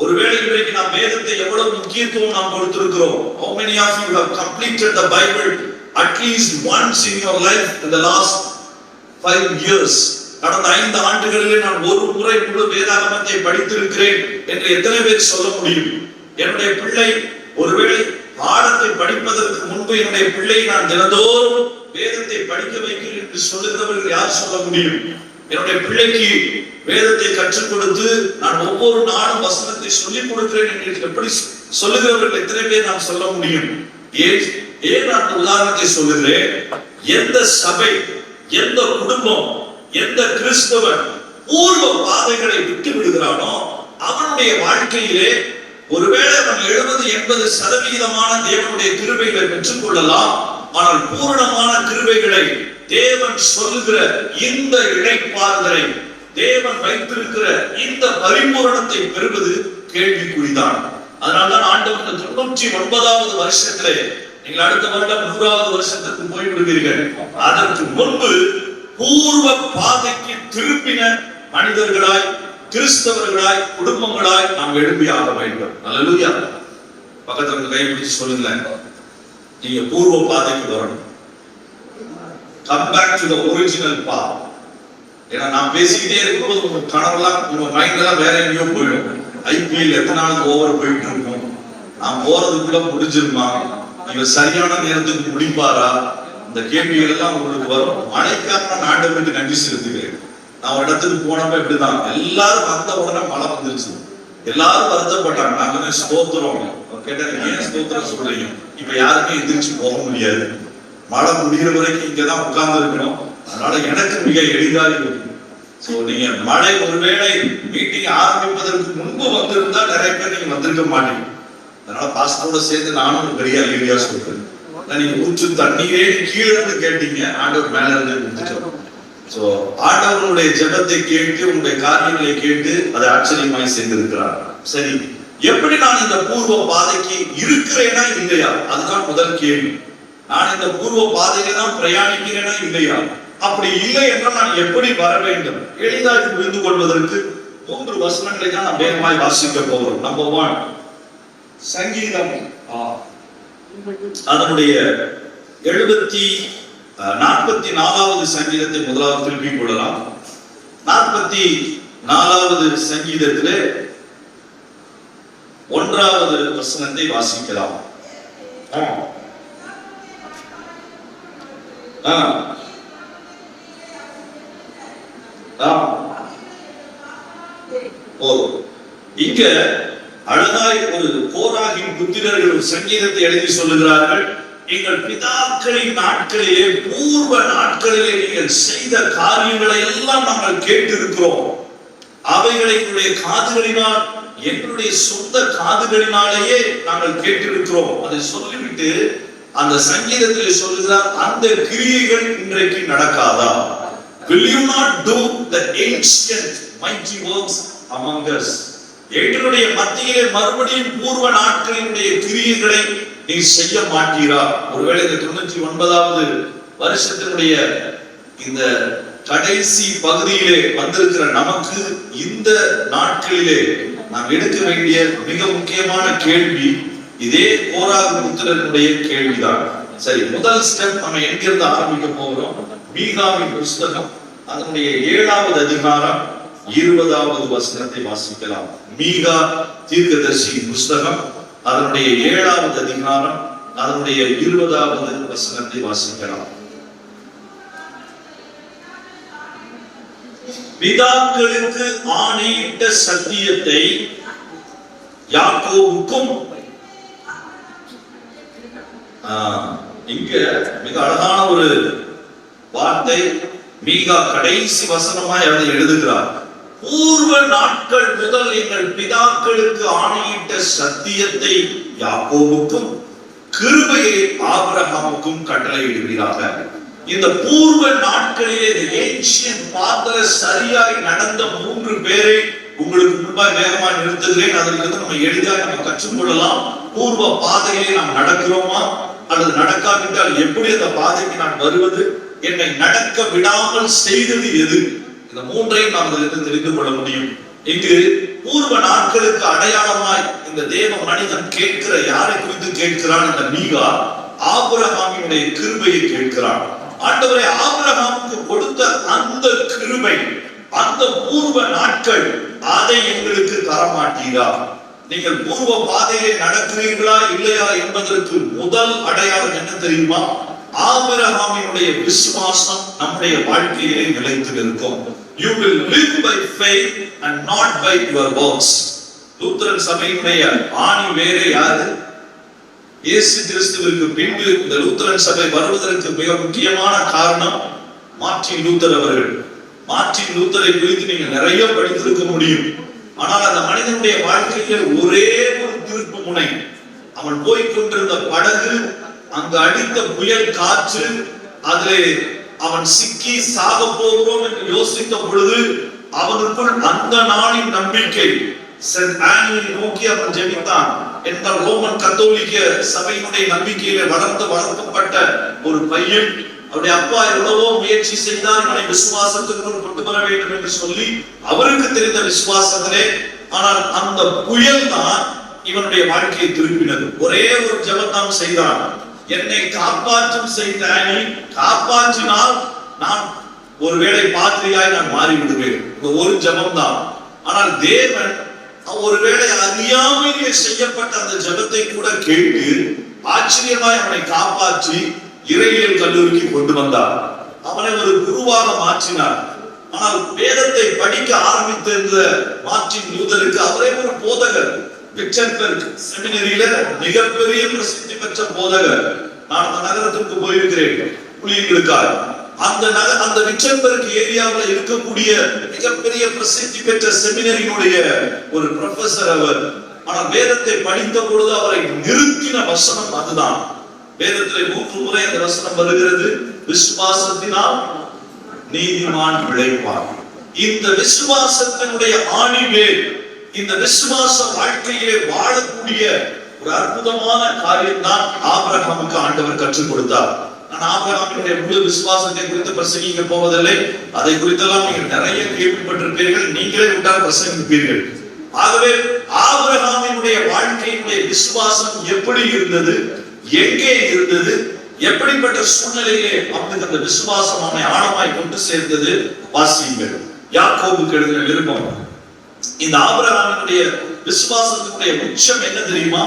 ஒருவேளை இன்றைக்கு நாம் வேதத்தை எவ்வளவு முக்கியத்துவம் நாம் கொடுத்திருக்கிறோம். How many of you have completed the Bible at least once in your life in the last 5 years? கடந்த 5 ஆண்டுகளிலே நான் ஒரு முறை முழு வேதாகமத்தை படித்திருக்கிறேன் என்று எத்தனை பேர் சொல்ல முடியும்? என்னுடைய பிள்ளை ஒருவேளை பாடத்தை படிப்பதற்கு முன்பு என்னுடைய பிள்ளையை நான் தினந்தோறும் வேதத்தை படிக்க வைக்கிறேன் என்று சொல்லுகிறவர்கள் யார் சொல்ல முடியும்? என்னுடைய பிள்ளைக்கு வேதத்தை கற்றுக் கொடுத்து நான் ஒவ்வொரு நாளும் வசனத்தை சொல்லிக் கொடுக்கிறேன் என்று எப்படி சொல்லுகிறவர்கள் எத்தனை பேர் நாம் சொல்ல முடியும்? ஏன் நான் உதாரணத்தை சொல்லுகிறேன்? எந்த சபை, எந்த குடும்பம், எந்த கிறிஸ்தவன் பூர்வ பாதைகளை விட்டு விடுகிறானோ அவனுடைய வாழ்க்கையிலே ஒருவேளை அவன் 70-80% தேவனுடைய கிருபைகளை பெற்றுக் கொள்ளலாம். ஆனால் பூரணமான கிருபைகளை தேவன் சொல்லுகிற இந்த இளைப்பாறுதலை, தேவன் வைத்திருக்கிற இந்த பரிபூரணத்தை பெறுவது கேள்விக்குறிதான். அதனால்தான் ஆண்டவர் 99வது வருஷத்திலே நீங்கள் அடுத்த வருடம் 100வது வருஷத்துக்கு போய்விடுவீர்கள். அதற்கு முன்பு பூர்வ பாதைக்கு திருப்பின மனிதர்களாய், கிறிஸ்தவர்களாய், குடும்பங்களாய் நாம் எழும்பியாக வேண்டும். அல்லேலூயா. பக்கத்துல கை பிடிச்சு சொல்லுங்களேன், நீங்க பூர்வ பாதைக்கு வரணும். Come back to the original path. ஏன்னா நான் பேசிக்கிட்டே இருக்கும்போது உங்க கனவெல்லாம், உங்க மைண்ட் எல்லாம் வேற எங்கேயோ போயிடும். ஐபிஎல் எத்தனை நாளுக்கு ஓவர் போயிட்டு இருக்கும், நான் போறதுக்குள்ள முடிஞ்சிருமா, இவங்க சரியான நேரத்துக்கு முடிப்பாரா, இந்த கேள்விகள் எல்லாம் உங்களுக்கு வரும். மழைக்காக ஆண்டவருக்கு நன்றி செலுத்துகிறேன். நான் ஒரு இடத்துக்கு போனப்ப இப்படிதான், எல்லாரும் வந்த உடனே மழை வந்துருச்சு, எல்லாரும் வருத்தப்பட்டாங்க. நாங்க ஸ்தோத்திரம் கேட்டாங்க, ஏன் ஸ்தோத்திரம் சொல்றீங்க? இப்ப யாருக்கும் எந்திரிச்சு போக முடியாது, மழை முடிகிற வரைக்கும் இங்கதான் உட்கார்ந்து இருக்கணும். அதனால எனக்கு மிக எளிதாக இருக்கு. சோ நீங்க மழை ஒருவேளை மீட்டிங் ஆரம்பிப்பதற்கு முன்பு வந்திருந்தா நிறைய பேர் நீங்க வந்திருக்க மாட்டீங்க. அதனால பாஸ்டரோட சேர்ந்து நானும் ஒரு பெரிய ஐடியா சொல்றேன். நீங்க ஊற்று தண்ணீரே கீழே இருந்து கேட்டீங்க, ஆண்டவர் மேல இருந்து கொடுத்துட்டோம். சோ ஆண்டவருடைய ஜெபத்தை கேட்டு, உங்களுடைய காரியங்களை கேட்டு அதை ஆச்சரியமாய் செய்திருக்கிறார். சரி, எப்படி நான் இந்த பூர்வ பாதைக்கு இருக்கிறேனா இல்லையா? அதுதான் முதல் கேள்வி. நான் இந்த பூர்வ பாதையில தான் பிரயாணிக்கிறேனா இல்லையா? அப்படி இல்லை என்றால் நான் எப்படி வர வேண்டும்? எளிதாக புரிந்து கொள்வதற்கு 3 வசனங்களை தான் நாம் வேகமாய் வாசிக்க போகிறோம். நம்பர் 1, சங்கீதம் அதனுடைய 44வது சங்கீதத்தை முதலாவது திருப்பிக் கொள்ளலாம். 44வது சங்கீதத்திலே 1வது வசனத்தை வாசிக்கலாம். இங்க அழகாய் ஒரு கோராகின் புத்திரர்கள் ஒரு சங்கீதத்தை எழுதி சொல்லுகிறார்கள். எங்கள் பிதாக்களின் நாட்களிலே, பூர்வ நாட்களிலே நீங்கள் செய்த காரியங்களை எல்லாம் நாங்கள் கேட்டிருக்கிறோம். அவைகளை எங்களுடைய காதுகளினால், எங்களுடைய சொந்த காதுகளினாலேயே நாங்கள் கேட்டிருக்கிறோம். அதை சொல்லிவிட்டு அந்த சங்கீதத்தில் சொல்லுகிறார், அந்த கிரியைகள் இன்றைக்கு நடக்காதா? Will you not do the ancient mighty works among us? எங்களுடைய மத்தியிலே மறுபடியும் பூர்வ நாட்களினுடைய கிரியைகளை நீ செய்ய மாட்டீரா? ஒருவேளை இந்த 99வது வருஷத்தினுடைய இந்த கடைசி பகுதியிலே வந்திருக்கிற நமக்கு இந்த நாட்களிலே நாம் எடுக்க வேண்டிய மிக முக்கியமான கேள்வி இதே கோராகு புத்திரனுடைய கேள்விதான். சரி, முதல் ஸ்டெப் நம்ம எங்கிருந்து ஆரம்பிக்க போகிறோம்? மீகாவின் புஸ்தகம் அதனுடைய 7வது அதிகாரம் 20வது வசனத்தை வாசிக்கலாம். மீகா தீர்க்கதரிசியின் புஸ்தகம் அதனுடைய 7வது அதிகாரம் அதனுடைய 20வது வசனத்தை வாசிக்கலாம். பிதாக்களுக்கு ஆணையிட்ட சத்தியத்தை யாக்கோபுக்கும், இங்க மிக அழகான ஒரு வார்த்தை மீகா கடைசி வசனமாய் அதை எழுதுகிறார். பூர்வ நாட்கள் முதல் எங்கள் பிதாக்களுக்கு ஆணையிட்ட சத்தியத்தை யாக்கோபுக்கும் கிருபையை ஆபிரகாமுக்கும் கட்டளையிடுவீராக. இந்த பூர்வ நாட்களிலே சரியாய் நடந்த 3 பேரை உங்களுக்கு முன்பாக வேகமாக நிறுத்துகிறேன். அதிலிருந்து நம்ம எளிதாக கற்றுக்கொள்ளலாம். பூர்வ பாதையிலே நாம் நடக்கிறோமா அல்லது நடக்காவிட்டால் எப்படி அந்த பாதைக்கு நான் வருவது, என்னை நடக்க விடாமல் செய்தது எது, இந்த 3ஐயும் நாம் அதிலிருந்து தெரிந்து கொள்ள முடியும். இங்கு பூர்வ நாட்களுக்கு அடையாளமாய் இந்த தேவ மனிதன் கேட்கிற யாரை குறித்து கேட்கிறான்? இந்த மீகா ஆபிரகாமினுடைய கிருபையை கேட்கிறான். ஆண்டவரே, ஆபிரகாமுக்கு கொடுத்த அந்த கிருபை, அந்த பூர்வ நாட்கள், அதை எங்களுக்கு தரமாட்டீரா? நீங்கள் பூர்வ பாதையிலே நடக்கிறீர்களா இல்லையா என்பதற்கு முதல் அடையாளம் என்ன தெரியுமா? ஆபிரகாமினுடைய விசுவாசம் நம்முடைய வாழ்க்கையிலே நிலைத்து இருக்கும். You will live by faith and not by your works. Lutheran சபையினுடைய ஆணி வேறே யாரு? இயேசு கிறிஸ்துவிற்கு பின்பு இந்த லூத்தரன் சபை வருவதற்கு மிக முக்கியமான காரணம் மார்ட்டின் லூத்தர் அவர்கள். மார்ட்டின் லூத்தரை குறித்து நீங்க நிறைய படித்திருக்க முடியும். ஆனால் அந்த மனிதனுடைய வாழ்க்கையில ஒரே ஒரு திருப்பு முனை, அவன் போய்கொண்டிருந்த படகு, அங்கு அடித்த புயல் காற்று, அதிலே அவன் சிக்கி சாக போகிறோம் என்று யோசித்த பொழுது அவனுக்குள் அந்த நாளின் நம்பிக்கை சென்ட் ஆனியை நோக்கி அவன் ஜெபித்தான். என்ற ரோமன் கத்தோலிக்க சபையினுடைய நம்பிக்கையில வளர்க்கப்பட்ட ஒரு பையன், அவருடைய அப்பா எவ்வளவோ முயற்சி செய்தார் இவனை விசுவாசத்துக்கு கொண்டு வர வேண்டும் என்று சொல்லி அவருக்கு தெரிந்த விசுவாசத்திலே. ஆனால் அந்த புயல் தான் இவனுடைய வாழ்க்கையை திருப்பினது. ஒரே ஒரு ஜெபம் தான் செய்தான், என்னை காப்பாற்றும் செய்தானி, காப்பாற்றினால் நான் ஒருவேளை பாத்திரியாய் நான் மாறி விடுவேன். ஒரு ஜெபம் தான். ஆனால் தேவன் ஒருவேளை அறியாமையிலே செய்யப்பட்ட அந்த ஜெபத்தை கூட கேட்டு ஆச்சரியமாய் அவனை காப்பாற்றி இறையியல் கல்லூரிக்கு கொண்டு வந்தார். அவனை ஒரு குருவாக மாற்றினார். ஆனால் வேதத்தை படிக்க ஆரம்பித்திருந்த மார்ட்டின் லூதருக்கு அவரே ஒரு போதகர். விட்டன்பர்க் செமினரியில மிகப்பெரிய பிரசித்தி பெற்ற போதகர். நான் அந்த நகரத்திற்கு போயிருக்கிறேன் புலிகளுக்காக. அந்த விட்டன்பர்க் ஏரியாவில் இருக்கக்கூடிய மிகப்பெரிய பிரசித்தி பெற்ற செமினரியினுடைய ஒரு ப்ரொஃபசர் அவர். ஆனால் வேதத்தை படித்த பொழுது அவரை நிறுத்தின வசனம் அதுதான். வேதத்திலே 3 முறை அந்த வசனம் வருகிறது, விசுவாசத்தினால் நீதிமான் பிழைப்பான். இந்த விசுவாசத்தினுடைய ஆணிவேர், இந்த விசுவாச வாழ்க்கையிலே வாழக்கூடிய ஒரு அற்புதமான காரியம் தான் ஆபிரகாமுக்கு ஆண்டவர் கற்றுக் கொடுத்தார். நான் ஆபிரகாமினுடைய முழு விசுவாசத்தை குறித்து பிரசங்கிக்க போவதில்லை. அதை குறித்தெல்லாம் நீங்கள் நிறைய கேள்விப்பட்டிருப்பீர்கள், நீங்களே விட்டால் பிரசங்கிப்பீர்கள். ஆகவே ஆபிரகாமினுடைய வாழ்க்கையினுடைய விசுவாசம் எப்படி இருந்தது, எங்கே இருந்தது, எப்படிப்பட்ட சூழ்நிலையிலே அவனுக்கு அந்த விசுவாசம் அவனை ஆழமாய் கொண்டு சேர்ந்தது, வாசியுங்கள். யாக்கோபுக்கு எழுதின நிருபம். இந்த ஆபிரகாமினுடைய விசுவாசத்தினுடைய உச்சம் என்ன தெரியுமா?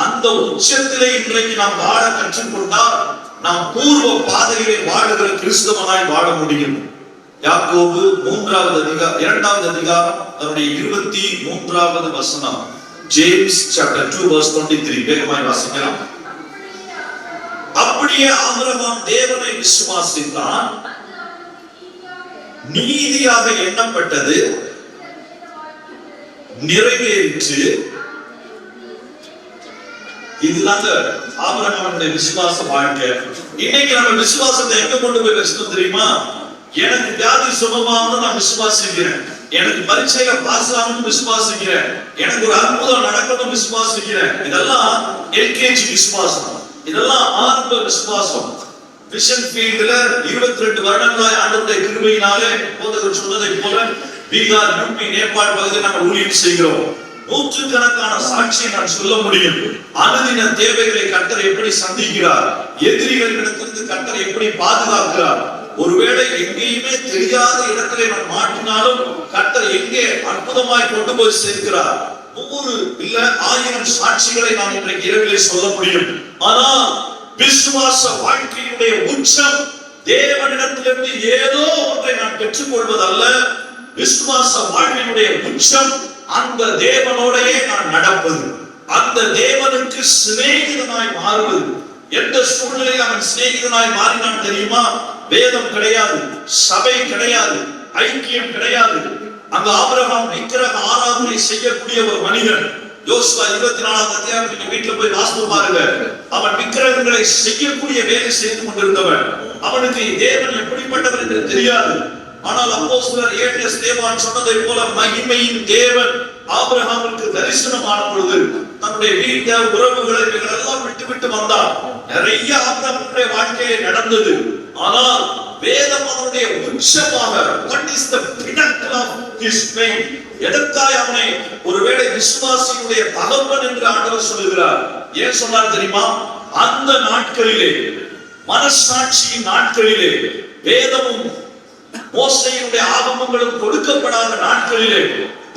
அந்த உச்சத்திலே இன்றைக்கு நாம் வாழ கற்றுக்கொண்டால் நாம் பூர்வ பாதையிலே வாழுகிற கிறிஸ்தவனாய் வாழ முடியும். யாக்கோபு 2வது அதிகாரம் அதனுடைய 23வது வசனம். ஜேம்ஸ் chapter 2 verse 23 வேகமாய் வாசிக்கலாம். அப்படியே ஆபிரகாம் தேவனை விசுவாசித்தான், நீதியாக எண்ணப்பட்டது, நிறைவேறிற்று. இதுதாங்க ஆபிரகாமுடைய விசுவாச வாழ்க்கை. இன்னைக்கு நம்ம விசுவாசத்தை எங்க கொண்டு போய் வச்சுட்டோம் தெரியுமா? எனக்கு வியாதி சுகமாகணும் நான் விசுவாசிக்கிறேன், எனக்கு பரீட்சையில பாஸ் ஆகணும் விசுவாசிக்கிறேன், எனக்கு ஒரு அற்புதம் நடக்கணும் விசுவாசிக்கிறேன். இதெல்லாம் எல்கேஜி விசுவாசம், இதெல்லாம் ஆரம்ப விசுவாசம். மிஷன் ஃபீல்ட்ல 22 வருடங்களாய் ஆண்டவருடைய கிருபையினாலே போதகர் சொன்னதை போல பீகார், யூபி, நேபாள் பகுதியில் நாங்கள் ஊழியம் செய்கிறோம். நூற்றுக்கணக்கான சாட்சியை நான் சொல்ல முடியும். அனுதின தேவைகளை கர்த்தர் எப்படி சந்திக்கிறார், எதிரிகளிடத்திலிருந்து கர்த்தர் எப்படி பாதுகாக்கிறார். ஒருவேளை எங்கேயுமே தெரியாத இடத்திலே நாம் மாட்டினாலும் கர்த்தர் எங்கே அற்புதமாய் கொண்டு போய் சேர்க்கிறார். 100 இல்ல 1000 சாட்சிகளை நாம் இன்றைக்கு இரவிலே சொல்ல முடியும். ஆனால் விசுவாச வாழ்க்கையுடைய உச்சம் தேவனிடத்திலிருந்து ஏதோ ஒன்றை நான் பெற்றுக்கொள்வதல்ல. விசுவாச வாழ்க்கையுடைய உச்சம் அந்த தேவனோடையே நான் நடப்பது, அந்த தேவனுக்கு சிநேகிதனாய் மாறுவது. எந்த சூழ்நிலையில் அவன் சிநேகிதனாய் மாறினான் தெரியுமா? வேதம் கிடையாது, சபை கிடையாது, ஐக்கியம் கிடையாது. அங்க ஆபிரகாம் விக்கிரக ஆராதனை செய்யக்கூடிய ஒரு மனிதன். யோசுவா 24ஆம் அதிகாரத்துக்கு வீட்டுல போய் வாசித்து பாருங்க. அவன் விக்கிரகங்களை செய்யக்கூடிய வேலை செய்து கொண்டிருந்தவன். அவனுக்கு தேவன் எப்படிப்பட்டவர் என்று தெரியாது. ஆனால் அப்போஸ்தலர் 7 ஸ்தேவான் சொன்னதை போல மகிமையின் தேவன் ஆபிரகாமுக்கு தரிசனமான பொழுது தன்னுடைய வீட்டை உறவுகளை எல்லாம் விட்டு வந்தார். நிறைய ஆபிரகாமுடைய வாழ்க்கையிலே நடந்தது. ஆனால் வேதம் அவனுடைய உச்சமாக what is the pinnacle of his faith, எதற்காக அவனை ஒருவேளை விசுவாசியுடைய தகப்பன் என்று ஆண்டவர் சொல்லுகிறார். ஏன் சொன்னார் தெரியுமா? அந்த நாட்களிலே, மனசாட்சியின் நாட்களிலே, வேதமும் மோசேயினுடைய ஆகமங்களும் கொடுக்கப்படாத நாட்களிலே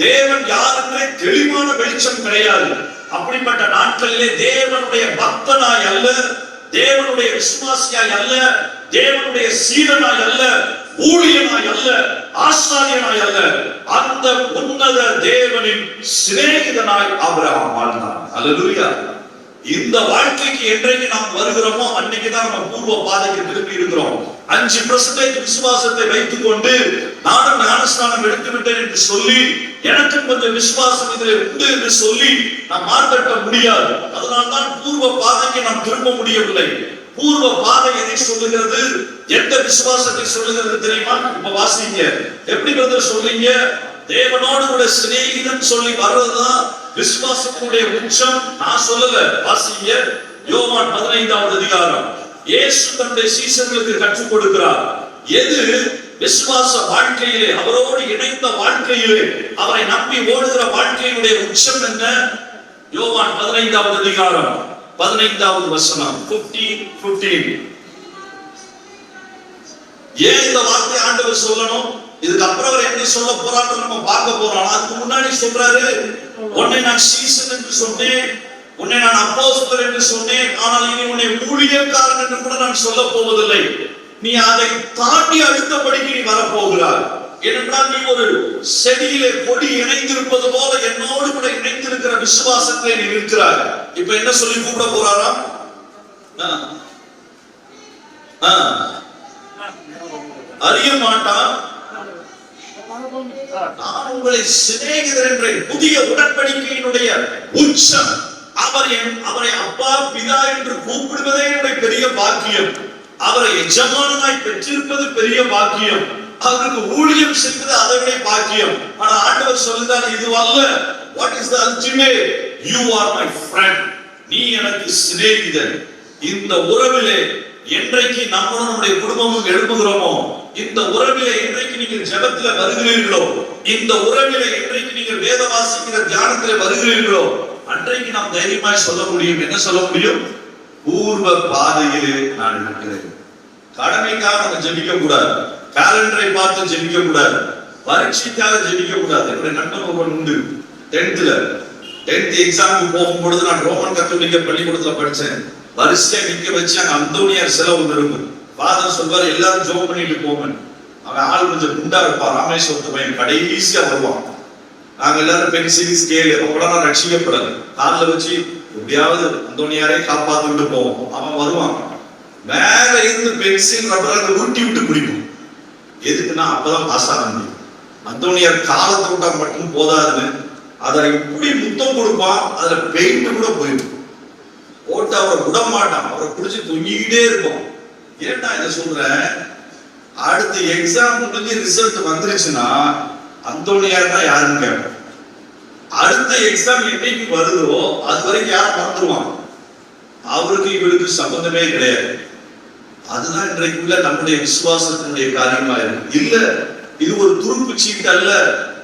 தேவன் யார் என்றே தெளிவான வெளிச்சம் கிடையாது. அப்படிப்பட்ட நாட்களிலே தேவனுடைய பக்தனாய் அல்ல, தேவனுடைய விசுவாசியாய் அல்ல, தேவனுடைய சீடனாய் அல்ல, ஊழியனாய் அல்ல, ஆசாரியனாய் அல்ல, அந்த உன்னத தேவனின் சிநேகிதனாய் ஆபிரகாம் வாழ்ந்தார். அல்லேலூயா. இந்த வாழ்க்கைக்கு என்றைக்கு நாம் வருகிறோமோ அன்னைக்கு தான் நம்ம பூர்வ பாதைக்கு திரும்பி இருக்கிறோம். 5% விசுவாசத்தை வைத்துக் கொண்டு நானும் ஞானஸ்நானம் எடுத்து விட்டேன் என்று சொல்லி, எனக்கு கொஞ்சம் விசுவாசம் இதில் உண்டு என்று சொல்லி நாம் மாற்றப்பட முடியாது. அதனால்தான் பூர்வ பாதைக்கு நாம் திரும்ப முடியவில்லை. பூர்வ பாதை எதை சொல்லுகிறது? எந்த விசுவாசத்தை சொல்லுகிறது தெரியுமா? இப்ப வாசிங்க. எப்படி பிரதர் சொல்றீங்க? தேவனோடு கூட சிநேகிதன் சொல்லி வர்றதுதான் விசுவாசத்தினுடைய உச்சம். நான் சொல்லல, வாசிங்க. யோவான் 15ஆம் அதிகாரம். இயேசு தன்னுடைய சீஷர்களுக்கு கற்றுக் கொடுக்கிறார். எது விசுவாச வாழ்க்கையிலே, அவரோடு இணைந்த வாழ்க்கையிலே, அவரை நம்பி ஓடுகிற வாழ்க்கையினுடைய உச்சம் என்ன? யோவான் 15ஆம் அதிகாரம் 15வது வசனம் 15. ஏன் இந்த வார்த்தை ஆண்டவர் சொல்லணும்? இதுக்கு அப்புறம் அவர் என்ன சொல்ல போறான்னு நம்ம பார்க்க போறோம். அதுக்கு முன்னாடி சொல்றாரு, உன்னை நான் சீசன் என்று சொன்னேன், உன்னை நான் அப்போஸ்தலர் என்று சொன்னேன், ஆனால் இனி உன்னை ஊழியக்காரன் என்று கூட நான் சொல்ல போவதில்லை. நீ அதை தாண்டி அடுத்தபடிக்கு நீ வரப்போகிறாய். ஏனென்றால் நீ ஒரு செடியிலே கொடி இணைந்திருப்பது போல என்னோடு கூட இணைந்திருக்கிற விசுவாசத்தை நீ இருக்கிறாய். இப்ப என்ன சொல்லி கூப்பிட போறாராம்? அறிய மாட்டான், நான் உங்களை சிநேகிதர் என்ற புதிய உடன்படிக்கையினுடைய உச்சம். அவரை அப்பா பிதா என்று கூப்பிடுவதே என்னுடைய பெரிய பாக்கியம். அவரை எஜமானனாய் பெற்றிருப்பது பெரிய பாக்கியம். அவருக்கு ஊழியம் செய்வது அதை விட பாக்கியம். ஆனா ஆண்டவர் சொல்லுதான், இது அல்ல. What is the ultimate? You are my friend. நீ எனக்கு சிநேகிதன். இந்த உறவிலே என்றைக்கு நம்மளும் நம்முடைய குடும்பமும் எழுப்புகிறோமோ, இந்த உறவிலே என்றைக்கு நீங்கள் ஜெபத்திலே வருகிறீர்களோ, இந்த உறவிலே என்றைக்கு நீங்கள் வேத வாசிக்கிற தியானத்திலே வருகிறீர்களோ, அன்றைக்கு நாம் தைரியமாய் சொல்ல முடியும். என்ன சொல்ல முடியும்? பூர்வ பாதையிலே நான் இருக்கிறேன். கடமைக்காக நம்ம ஜெபிக்க கூடாது, காலண்டரை பார்த்து ஜெபிக்க கூடாது, பரீட்சைக்காக ஜெபிக்க கூடாது. என்னுடைய நண்பன் ஒருவன் உண்டு. 10th எக்ஸாமுக்கு போகும்பொழுது நான் ரோமன் கத்தோலிக்க பள்ளிக்கூடத்துல படிச்சேன். வரிசையா நிக்க வச்சு அங்க அந்தோனியார் சிலை ஒன்று இருக்கும். ஃபாதர் சொல்வார், எல்லாரும் ஜோம் பண்ணிட்டு போங்க. அவன் ஆள் கொஞ்சம் குண்டா இருப்பான், ராமேஸ்வரத்து பையன், கடைசியா வருவான். நாங்க எல்லாரும் பென்சில் ஸ்கேல் அப்பதான் ரட்சிக்கப்படாது, காலில் வச்சு எப்படியாவது அந்தோனியாரே காப்பாத்திட்டு போவோம். அவன் வருவான், மேல இருந்து பென்சில் ரப்பரை உருட்டி விட்டு குடிக்கும். எதுக்குன்னா அப்பதான் பாஸ் ஆக முடியும். அந்தோனியார் காலத்தை விட்டா மட்டும் போதாதுன்னு அதை இப்படி முத்தம் கொடுப்பான், அதுல பெயிண்ட் கூட போயிடும். போட்டு அவரை விட மாட்டான், அவரை குடிச்சு தொங்கிக்கிட்டே இருக்கும். ஏன்டா இதை சொல்றேன்? அடுத்த எக்ஸாம் முடிஞ்சு ரிசல்ட் வந்துருச்சுன்னா அந்தோனியார் தான் யாருன்னு கேட்பேன். அடுத்த எக்ஸாம் என்னைக்கு வருதோ அது வரைக்கும் யார் மறந்துடுவான். அவருக்கு இவருக்கு சம்பந்தமே கிடையாது. அதுதான் இன்றைக்குள்ள நம்முடைய விசுவாசத்தினுடைய காரியமா இருக்கு. இல்ல, இது ஒரு துருப்பு சீட்டு அல்ல,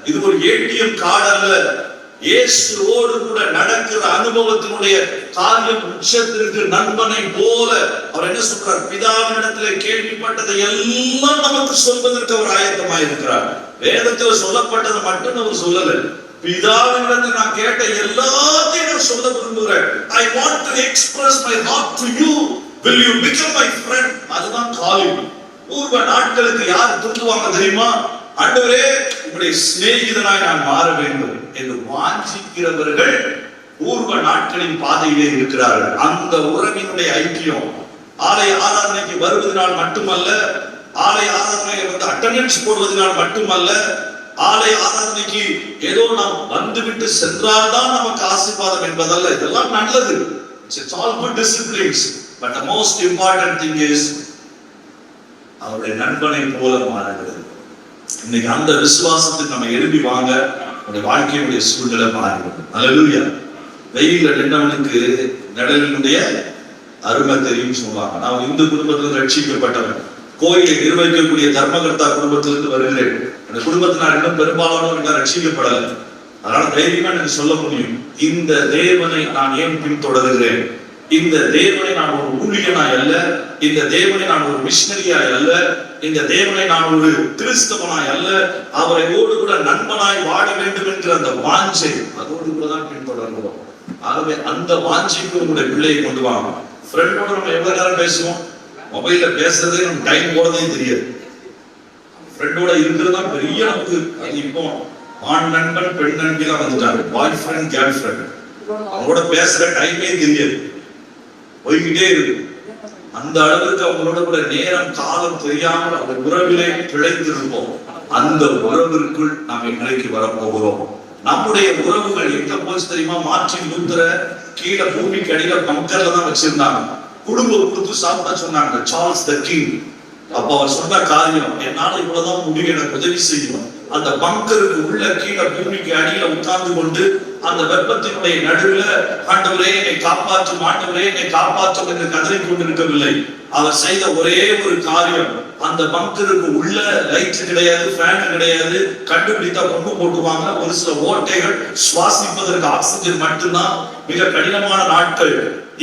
இது ஒரு ஏடிஎம் கார்டு அல்ல. இயேசுவோடு கூட நடக்கிற அனுபவத்தினுடைய காரியம் உச்சத்திற்கு நண்பனை போல. அவர் என்ன சொல்றார், பிதாவினிடத்திலே கேள்விப்பட்டதை எல்லாம் நமக்கு சொல்வதற்கு அவர் ஆயத்தமாக இருக்கிறார். வேதத்தில் சொல்லப்பட்டதை மட்டும் அவர் சொல்லல, பிதாவினிடத்தில் நான் கேட்ட எல்லாத்தையும் நான் சொல்ல விரும்புகிறேன். I want to express my heart to you. Will you become my friend? அதுதான் காலிங். பூர்வ நாட்களுக்கு யார் தூங்குவாங்க தெரியுமா? ஆண்டவரே, உங்களுடைய சிநேகிதனாய் நான் மாற வேண்டும் என்று வாஞ்சிக்கிறவர்கள் பூர்வ நாட்களின் பாதையிலே இருக்கிறார்கள். அந்த உறவினுடைய ஐக்கியம் ஆலய ஆராதனைக்கு வருவதனால் மட்டுமல்ல, ஆலய ஆராதனை அட்டெண்டன்ஸ் போடுவதனால் மட்டுமல்ல, ஆலய ஆராதனைக்கு ஏதோ நாம் வந்துவிட்டு சென்றால்தான் நமக்கு ஆசீர்வாதம் என்பதல்ல. இதெல்லாம் நல்லது. It's all good disciplines, but the most important thing is அவருடைய நண்பனை போல மாறுகிறது. இன்னைக்கு அந்த விசுவாசத்துக்கு நம்ம எழுதி வாங்க நம்முடைய வாழ்க்கையுடைய சூழ்நிலை மாறிடும். அல்லேலூயா. வெயில நின்றவனுக்கு நிழலினுடைய அருமை தெரியும் சொல்லுவாங்க. நான் இந்து குடும்பத்தில் ரட்சிக்கப்பட்டவன், கோயிலை நிர்வகிக்கக்கூடிய தர்மகர்த்தா குடும்பத்திலிருந்து வருகிறேன். அந்த குடும்பத்தினால் இன்னும் பெரும்பாலானவர்கள் ரட்சிக்கப்படலை. அதனால தைரியமா எனக்கு சொல்ல முடியும், இந்த தேவனை நான் ஏன் பின்தொடர்கிறேன், இந்த தேவனை நான் ஒரு ஊழியனாய் அல்ல, இந்த தேவனை நான் ஒரு மிஷனரியாய் அல்ல, இந்த தேவனை நான் ஒரு கிறிஸ்தவனாய் அல்ல, அவரை ஓடு கூட நண்பனாய் வாழ வேண்டும் என்கிற அந்த வாஞ்சை, அதோடு கூட தான் பின்தொடர்கிறோம். ஆகவே அந்த வாஞ்சைக்கு உங்களுடைய பிள்ளையை கொண்டு வாங்க. ஃப்ரெண்டோட நம்ம எவ்வளவு நேரம் பேசுவோம், மொபைல்ல பேசுறதே நம்ம டைம் போறதே தெரியாது. ஃப்ரெண்டோட இருக்கிறதா பெரிய நமக்கு. அது இப்போ ஆண் நண்பன் பெண் நண்பிலாம் வந்துட்டாங்க, பாய் ஃப்ரெண்ட் கேர்ள் ஃப்ரெண்ட். அவங்களோட பேசுற டைமே தெரியாது, போய்கிட்டே இருக்கு. அந்த அளவுக்கு அவங்களோட கூட நேரம் காலம் தெரியாமல் அந்த உறவிலே பிழைத்திருப்போம். அந்த உறவிற்குள் நாம் இன்றைக்கு வரப்போகிறோம். நம்முடைய உறவுகள் எங்க போச்சு தெரியுமா? மார்ட்டின் லூத்தரை கீழே பூமிக்கு அடியில பங்கர்ல தான் வச்சிருந்தாங்க. குடும்பம் கொடுத்து சாப்பிட சொன்னாங்க, சார்ல்ஸ் த கிங். அப்ப அவர் சொன்ன காரியம், என்னால இவ்வளவுதான் முடியும், எனக்கு உதவி செய்யும். அந்த பங்கருக்கு உள்ள கீழே பூமிக்கு அடியில உட்கார்ந்து கொண்டு அந்த வெப்பத்தினுடைய நடுவில் ஆண்டவரே என்னை காப்பாற்றும், ஆண்டவரே என்னை காப்பாற்றும் என்று கதறி கொண்டிருக்கவில்லை. அவர் செய்த ஒரே ஒரு காரியம், அந்த பங்கருக்கு உள்ள லைட் கிடையாது, ஃபேன் கிடையாது, கண்டுபிடித்தா கொண்டு போட்டுவாங்க. ஒரு சில ஓட்டைகள், சுவாசிப்பதற்கு ஆக்சிஜன் மட்டும்தான். மிக கடினமான நாட்கள்.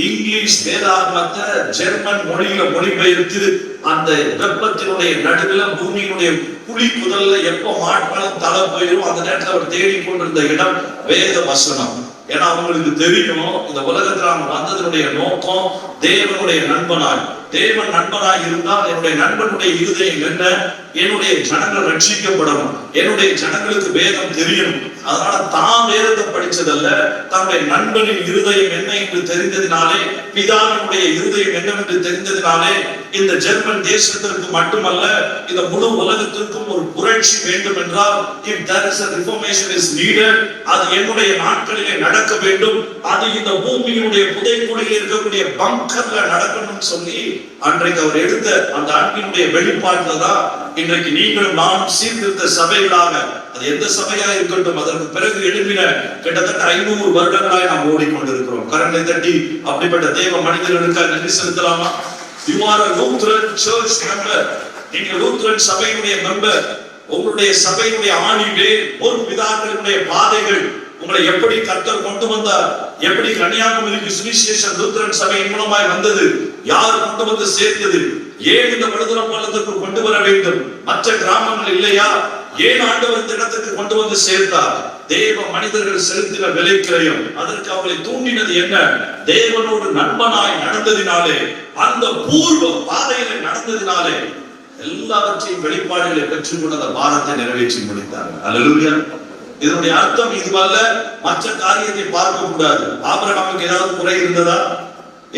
இங்கிலீஷ் வேதாகமத்தை ஜெர்மன் மொழியில மொழிபெயர்த்து அந்த வெப்பத்தினுடைய நடுவில் பூமியினுடைய குழி புதல்ல எப்ப மாட்டாலும் தலை போயிடும். அந்த நேரத்தில் அவர் தேடிக்கொண்டிருந்த இடம் வேத வசனம். ஏன்னா அவங்களுக்கு தெரியும், இந்த உலகத்தில் அவங்க வந்ததனுடைய நோக்கம் தேவனுடைய நண்பனாய். தேவன் நண்பனாய் இருந்தால் என்னுடைய நண்பனுடைய இருதயம் என்ன? என்னுடைய ஜனங்கள் ரட்சிக்கப்படணும், என்னுடைய ஜனங்களுக்கு வேதம் தெரியணும். அதனால தான் வேதத்தை படிச்சதல்ல, தன்னுடைய நண்பனின் இருதயம் என்ன என்று தெரிந்ததினாலே, பிதாவினுடைய இருதயம் என்னவென்று தெரிந்ததினாலே, இந்த ஜெர்மன் தேசத்திற்கு மட்டுமல்ல இந்த முழு உலகத்திற்கும் ஒரு புரட்சி வேண்டும் என்றால், if there is a reformation is needed, அது என்னுடைய நாட்களிலே நடக்க வேண்டும், அது இந்த பூமியினுடைய புதைக்குழியில் இருக்கக்கூடிய பங்கர்ல நடக்கணும்னு சொல்லி அன்றைக்கு அவர் எடுத்த அந்த அன்பினுடைய வெளிப்பாட்டுல தான் இன்றைக்கு நீங்களும் நானும் சீர்திருத்த சபைகளாக, அது எந்த சபையா இருக்கட்டும், அதற்கு பிறகு எழுப்பின கிட்டத்தட்ட 500 வருடங்களாய் நாம் ஓடிக்கொண்டிருக்கிறோம். கரங்களை தட்டி அப்படிப்பட்ட தேவ மனிதர்களுக்கு நன்றி செலுத்தலாமா? You are a Lutheran church member. நீங்க லூத்தரன் சபையினுடைய மெம்பர். உங்களுடைய சபையினுடைய ஆணிவே ஒரு பிதாக்களுடைய பாதைகள் உங்களை எப்படி கர்த்தர் கொண்டு வந்தார், எப்படி கன்னியாகுமரிக்கு சுவிசேஷம் லூத்தரன் சபையின் மூலமாய் வந்தது, யார் கொண்டு வந்து சேர்த்தது, ஏன் இந்த வடுதரம் பள்ளத்துக்கு கொண்டு வர வேண்டும், மற்ற கிராமங்கள் இல்லையா, ஏன் ஆண்டவர் இந்த இடத்துக்கு கொண்டு வந்து சேர்த்தார்? தேவ மனிதர்கள் செலுத்தின விலைக்கிரயம். அதற்கு அவர்களை தூண்டினது என்ன? தேவனோடு நண்பனாய் நடந்ததினாலே, அந்த பூர்வ பாதையில நடந்ததினாலே எல்லாவற்றையும் வெளிப்பாடுகளை பெற்றுக்கொண்ட அந்த பாரத்தை நிறைவேற்றி முடித்தார்கள். அல்லேலூயா. இதனுடைய அர்த்தம் இதுவல்ல, மற்ற காரியத்தை பார்க்க கூடாது. ஆபிரகாமுக்கு ஏதாவது குறை இருந்ததா?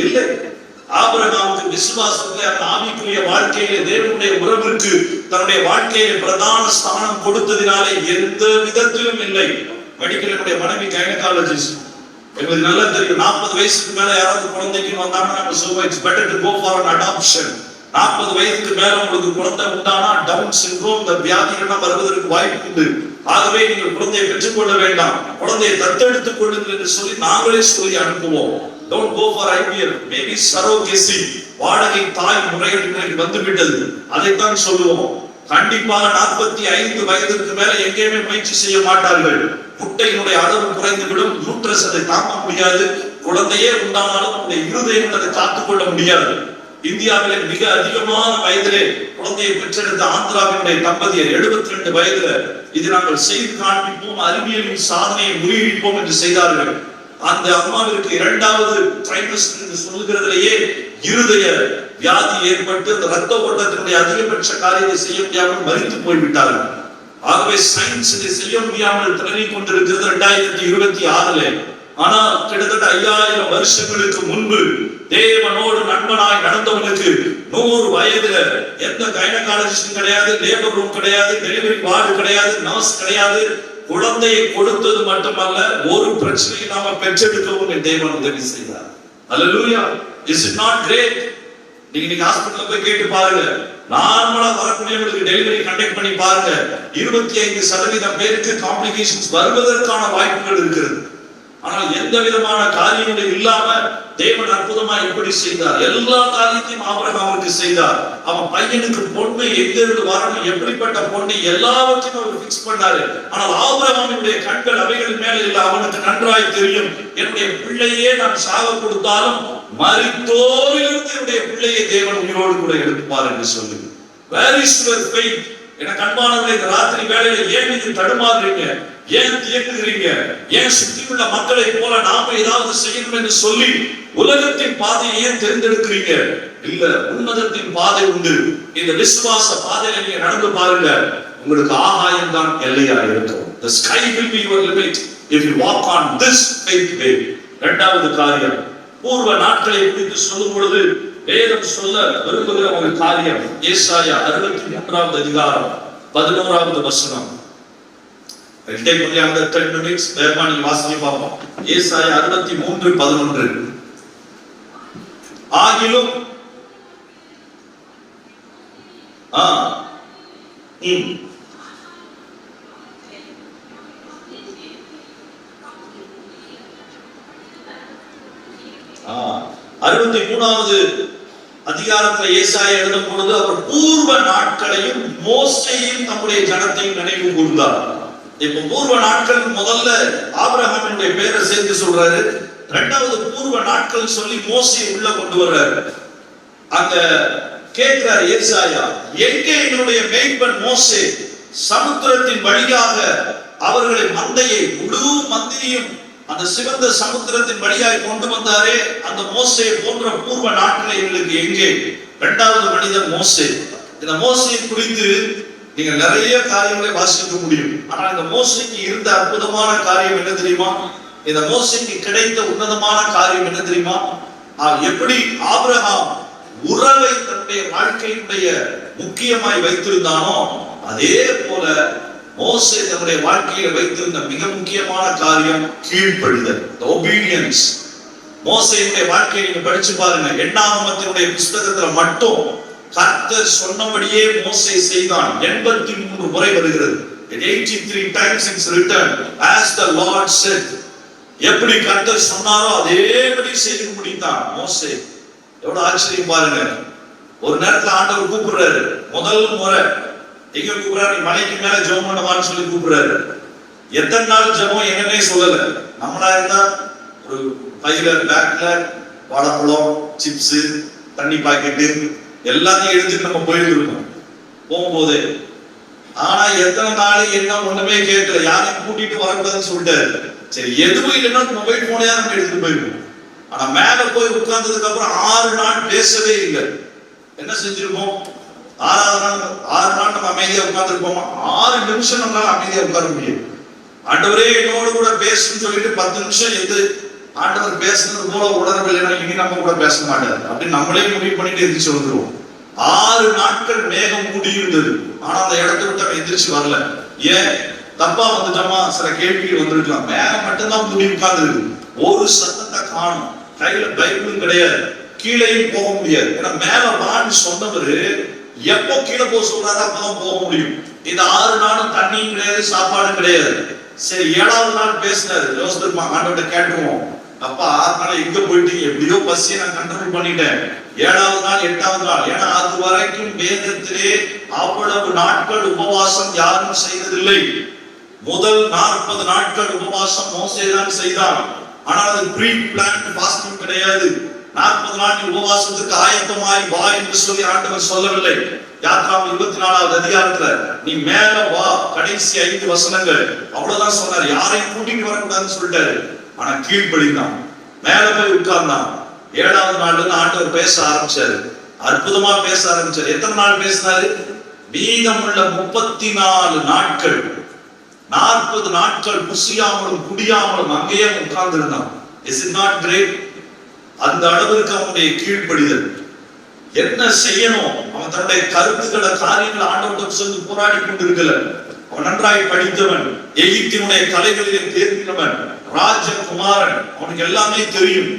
இல்லை. ஆபிரகாமுக்கு விசுவாசத்திலே, ஆவிக்குரிய வாழ்க்கையிலே, தேவனுடைய உறவிற்கு தன்னுடைய வாழ்க்கையிலே பிரதான ஸ்தானம் கொடுத்ததினாலே எந்த விதத்திலும் இல்லை. மெடிக்கலுடைய மனைவி கைனகாலஜிஸ்ட். எங்களுக்கு நல்லா தெரியும், 40 வயசுக்கு மேல யாராவது குழந்தைக்கு வந்தாங்கன்னா so it's better to go for an adoption. 40 வயதுக்கு மேல உங்களுக்கு குழந்தை உண்டானா டவுன் சிண்ட்ரோம், இந்த வியாதிகள்லாம் வருவதற்கு வாய்ப்பு உண்டு. ஆகவே நீங்கள் குழந்தையை பெற்றுக்கொள்ள வேண்டாம், குழந்தையை தத்தெடுத்துக் கொள்ளுங்கள் என்று சொல்லி நாங்களே சொல்லி அனுப்புவோம். Don't go for IVF, maybe surrogacy, வாடகை தாய் முறைகள் இன்றைக்கு வந்துவிட்டது, அதைத்தான் சொல்லுவோம். கண்டிப்பாக 45 வயதிற்கு மேல எங்கேயுமே முயற்சி செய்ய மாட்டார்கள். முட்டையினுடைய அளவு குறைந்துவிடும், யூட்ரஸ் அதை தாங்க முடியாது, குழந்தையே உண்டானாலும் உங்களுடைய இருதயம் அதை காத்துக்கொள்ள முடியாது. இந்தியாவிலே மிக அதிகமான வயதிலே குழந்தையை பெற்றெடுத்த ஆந்திராவினுடைய தம்பதியர் 72 வயதுல இது நாங்கள் செய்து காண்பிப்போம், அறிவியலின் சாதனையை முறியடிப்போம் என்று செய்தார்கள். அந்த அம்மாவிற்கு 2வது ட்ரைமஸ்டர் என்று சொல்லுகிறதிலேயே இருதய வியாதி ஏற்பட்டு அந்த ரத்த ஓட்டத்தினுடைய அதிகபட்ச காரியத்தை செய்ய முடியாமல் மரித்து போய்விட்டார்கள். ஆகவே சயின்ஸ் இதை செய்ய முடியாமல் திணறிக் கொண்டிருக்கிறது 2026. ஆனால் கிட்டத்தட்ட 5000 வருஷங்களுக்கு முன்பு தேவனோடு நண்பனாய் நடந்தவனுக்கு 100 வயதுல எந்த கைனகாலஜிஸ்டும் கிடையாது, லேபர் ரூம் கிடையாது, டெலிவரி வார்டு கிடையாது, நர்ஸ் கிடையாது. குழந்தையை கொடுத்தது மட்டுமல்ல, ஒரு பிரச்சனை இல்லாம பெற்றெடுக்கவும் தேவன் உதவி செய்தார். அல்லேலூயா. Is it not great? நீங்க ஹாஸ்பிடல்ல போய் கேட்டு பாருங்க, நார்மலா வரக்கூடியவங்களுக்கு டெலிவரி கண்டக்ட் பண்ணி பாருங்க, 25% பேருக்கு காம்ப்ளிகேஷன்ஸ் வருவதற்கான வாய்ப்புகள் இருக்கிறது. ஆனால் எந்த விதமான காரியங்களும் இல்லாம தேவன் அற்புதமாக எப்படி செய்தார்? எல்லா காரியத்தையும் ஆபிரகாமுக்கு செய்தார். அவன் பையனுக்கு பொண்ணு எங்க இருந்து வரணும், எப்படிப்பட்ட பொண்ணு, எல்லாவற்றையும் அவர் பிக்ஸ் பண்ணாரு. ஆனால் ஆபிரகாமுடைய கண்கள் அவைகள் மேல இல்ல. அவனுக்கு நன்றாய் தெரியும், என்னுடைய பிள்ளையே நான் சாக கொடுத்தாலும் மரித்தோரிலிருந்து என்னுடைய பிள்ளையை தேவன் உயிரோடு கூட எடுப்பார் என்று சொல்லி. Where is your faith? எனக்கு அன்பானவர்களே, இந்த ராத்திரி வேளையில ஏன் நீங்க தடுமாறுறீங்க? ஏன் தியக்குறீங்க? ஏன் சுற்றியுள்ள மக்களை போல நாம ஏதாவது செய்யணும் என்று சொல்லி உலகத்தின் பாதையை ஏன் தேர்ந்தெடுக்கிறீங்க? இல்ல, உன்னதத்தின் பாதை உண்டு. இந்த விசுவாச பாதையில நீங்க நடந்து பாருங்க, உங்களுக்கு ஆகாயம் தான் எல்லையா இருக்கும். The sky will be your limit if you walk on this faith way. 2வது காரியம், பூர்வ நாட்களை குறித்து சொல்லும் பொழுது வேதம் சொல்ல விரும்புகிற ஒரு காரியம் ஏசாயா 63வது அதிகாரம் 11வது வசனம். Take only another 10 minutes. வேகமாக வாசிச்சு பார்ப்போம். ஏசாயா 63:11. ஆகிலும் வது அதிகாரத்தில் ஏசாயா எழுதும் பொழுது அவர் பூர்வ நாட்களையும் மோசேயும் தம்முடைய ஜனத்தையும் நினைவு கூர்ந்தார். இப்ப பூர்வ நாட்கள் முதல்ல ஆபிரகாமினுடைய பேரை சேர்த்து சொல்றாரு. 2வது பூர்வ நாட்கள் சொல்லி மோசே உள்ள கொண்டு வர்றாரு. அங்க கேட்கிறார் ஏசாயா, எங்கே என்னுடைய மேய்ப்பன் மோசே சமுத்திரத்தின் வழியாக அவர்களை மந்தையை முழு மந்தையும் அந்த சிவந்த சமுத்திரத்தின் வழியாய் கொண்டு வந்தாரே, அந்த மோசே போன்ற பூர்வ நாட்களை எங்களுக்கு எங்கே? 2வது மனிதன் மோசே. இந்த மோசையை குறித்து நீங்க நிறைய காரியங்களை வாசிக்க முடியும். ஆனா இந்த மோசைக்கு இருந்த அற்புதமான காரியம் என்ன தெரியுமா? இந்த மோசைக்கு கிடைத்த உன்னதமான காரியம் என்ன தெரியுமா? எப்படி ஆபிரகாம் உறவை தன்னுடைய வாழ்க்கையினுடைய முக்கியமாய் வைத்திருந்தானோ, அதே போல மோசே தன்னுடைய வாழ்க்கையில வைத்திருந்த மிக முக்கியமான காரியம் கீழ்ப்படிதல், obedience. மோசேயுடைய வாழ்க்கையை நீங்க படிச்சு பாருங்க. எண்ணாகமத்தினுடைய புஸ்தகத்துல மட்டும் கர்த்தர் சொன்னபடியே மோசே செய்தான். 83 முறை வருகிறது. 83 times it's written as the Lord said. எப்படி கர்த்தர் சொன்னாரோ அதேபடி செய்து முடித்தான் மோசே. எவ்வளவு ஆச்சரியம் பாருங்க. ஒரு நேரத்துல ஆண்டவர் கூப்பிடுறாரு. முதல் முறை எங்க கூப்பிடுறாரு? மலைக்கு மேல ஜெபம் பண்ணுவான்னு சொல்லி கூப்பிடுறாரு. எத்தனை நாள் ஜெபம் என்னன்னே சொல்லல. நம்மளா இருந்தா ஒரு பையில பேக்ல வாழைப்பழம், சிப்ஸ், தண்ணி பாக்கெட்டு எல்லாத்தையும் எடுத்துட்டு நம்ம போயிருக்கோம் போகும்போது. ஆனா எத்தனை நாள் என்ன ஒண்ணுமே கேட்கல, யாரையும் கூட்டிட்டு வரக்கூடாதுன்னு சொல்லிட்டாரு. சரி, எதுவும் இல்லைன்னா மொபைல் போனையா நம்ம எடுத்துட்டு போயிருக்கோம். ஆனா மேல போய் உட்கார்ந்ததுக்கு அப்புறம் 6 நாள் பேசவே இல்லை. என்ன செஞ்சிருப்போம்? 6 நாள் நம்ம அமைதியா உட்கார்ந்து இருப்போமா? 6 நிமிஷம் நம்மளால அமைதியா உட்கார முடியும். ஆண்டவரே என்னோடு கூட பேசுன்னு சொல்லிட்டு 10 நிமிஷம் எது ஆண்டவர் பேசுறது போல உணரவில்லைன்னா இனி நம்ம கூட பேச மாட்டாரு அப்படின்னு நம்மளே முடிவு பண்ணிட்டு எந்திரிச்சு வந்துருவோம். 6 நாட்கள் மேகம் மூடி இருந்தது. ஆனா அந்த இடத்த விட்டு எந்திரிச்சு வரல. ஏன்? தப்பா வந்துட்டோமா? சில கேள்விகள் வந்திருக்கலாம். மேகம் மட்டும்தான் மூடி உட்கார்ந்து இருக்கு. ஒரு சத்தத்தை காணும். கையில பைபிளும் கிடையாது, கீழேயும் போக முடியாது. ஏன்னா மேல வான்னு சொன்னவரு எப்போ கீழே போக சொல்றாரு அப்பதான் போக முடியும். இந்த 6 நாளும் தண்ணியும் கிடையாது, சாப்பாடும் கிடையாது. சரி, 7வது நாள் பேசினாரு. யோசிச்சிருப்பா, ஆண்டவர்கிட்ட கேட்டுருவோம், அப்பா 6 நாள் எங்க போயிட்டீங்க? எப்படியோ பசியை நான் கண்ட்ரோல் பண்ணிட்டேன். 7வது நாள் 8வது நாள், ஏன்னா அது வரைக்கும் வேதத்திலே அவ்வளவு நாட்கள் உபவாசம் யாரும் செய்ததில்லை. முதல் 40 நாட்கள் உபவாசம் மோசே தான் செய்தான். ஆனால் அது ப்ரீ பிளான்ட் ஃபாஸ்டிங் கிடையாது. 40 நாள் நீ உபவாசத்துக்கு ஆயத்தமாய் வா என்று சொல்லி ஆண்டவர் சொல்லவில்லை. யாத்ராம் 24வது அதிகாரத்துல நீ மேல வா, கடைசி 5 வசனங்கள் அவ்வளவுதான் சொன்னார். யாரையும் கூட்டிட்டு வரக்கூடாதுன்னு சொல்லிட்டாரு. ஆனா கீழ்ப்படிந்தான், மேல போய் உட்கார்ந்தான். 7வது நாள்ல ஆண்டவர் பேச ஆரம்பிச்சாரு, அற்புதமா பேச ஆரம்பிச்சாரு. எத்தனை நாள் பேசினாரு? மீதமுள்ள 34 நாட்கள், 40 நாட்கள் புசியாமலும் குடியாமலும் அங்கேயே உட்கார்ந்து இருந்தான். Is it not great? அந்த அளவிற்கு அவனுடைய கீழ்ப்படிதல். என்ன செய்யணும், அவன் தன்னுடைய கருத்துக்களை காரியங்களை ஆண்டவரிடம் சொல்லி போராடி கொண்டிருக்கல. அவன் நன்றாய் படித்தவன், எகிப்தினுடைய கலைகளிலே தேர்ந்தவன், ராஜகுமாரன், அவனுக்கு எல்லாமே தெரியும்,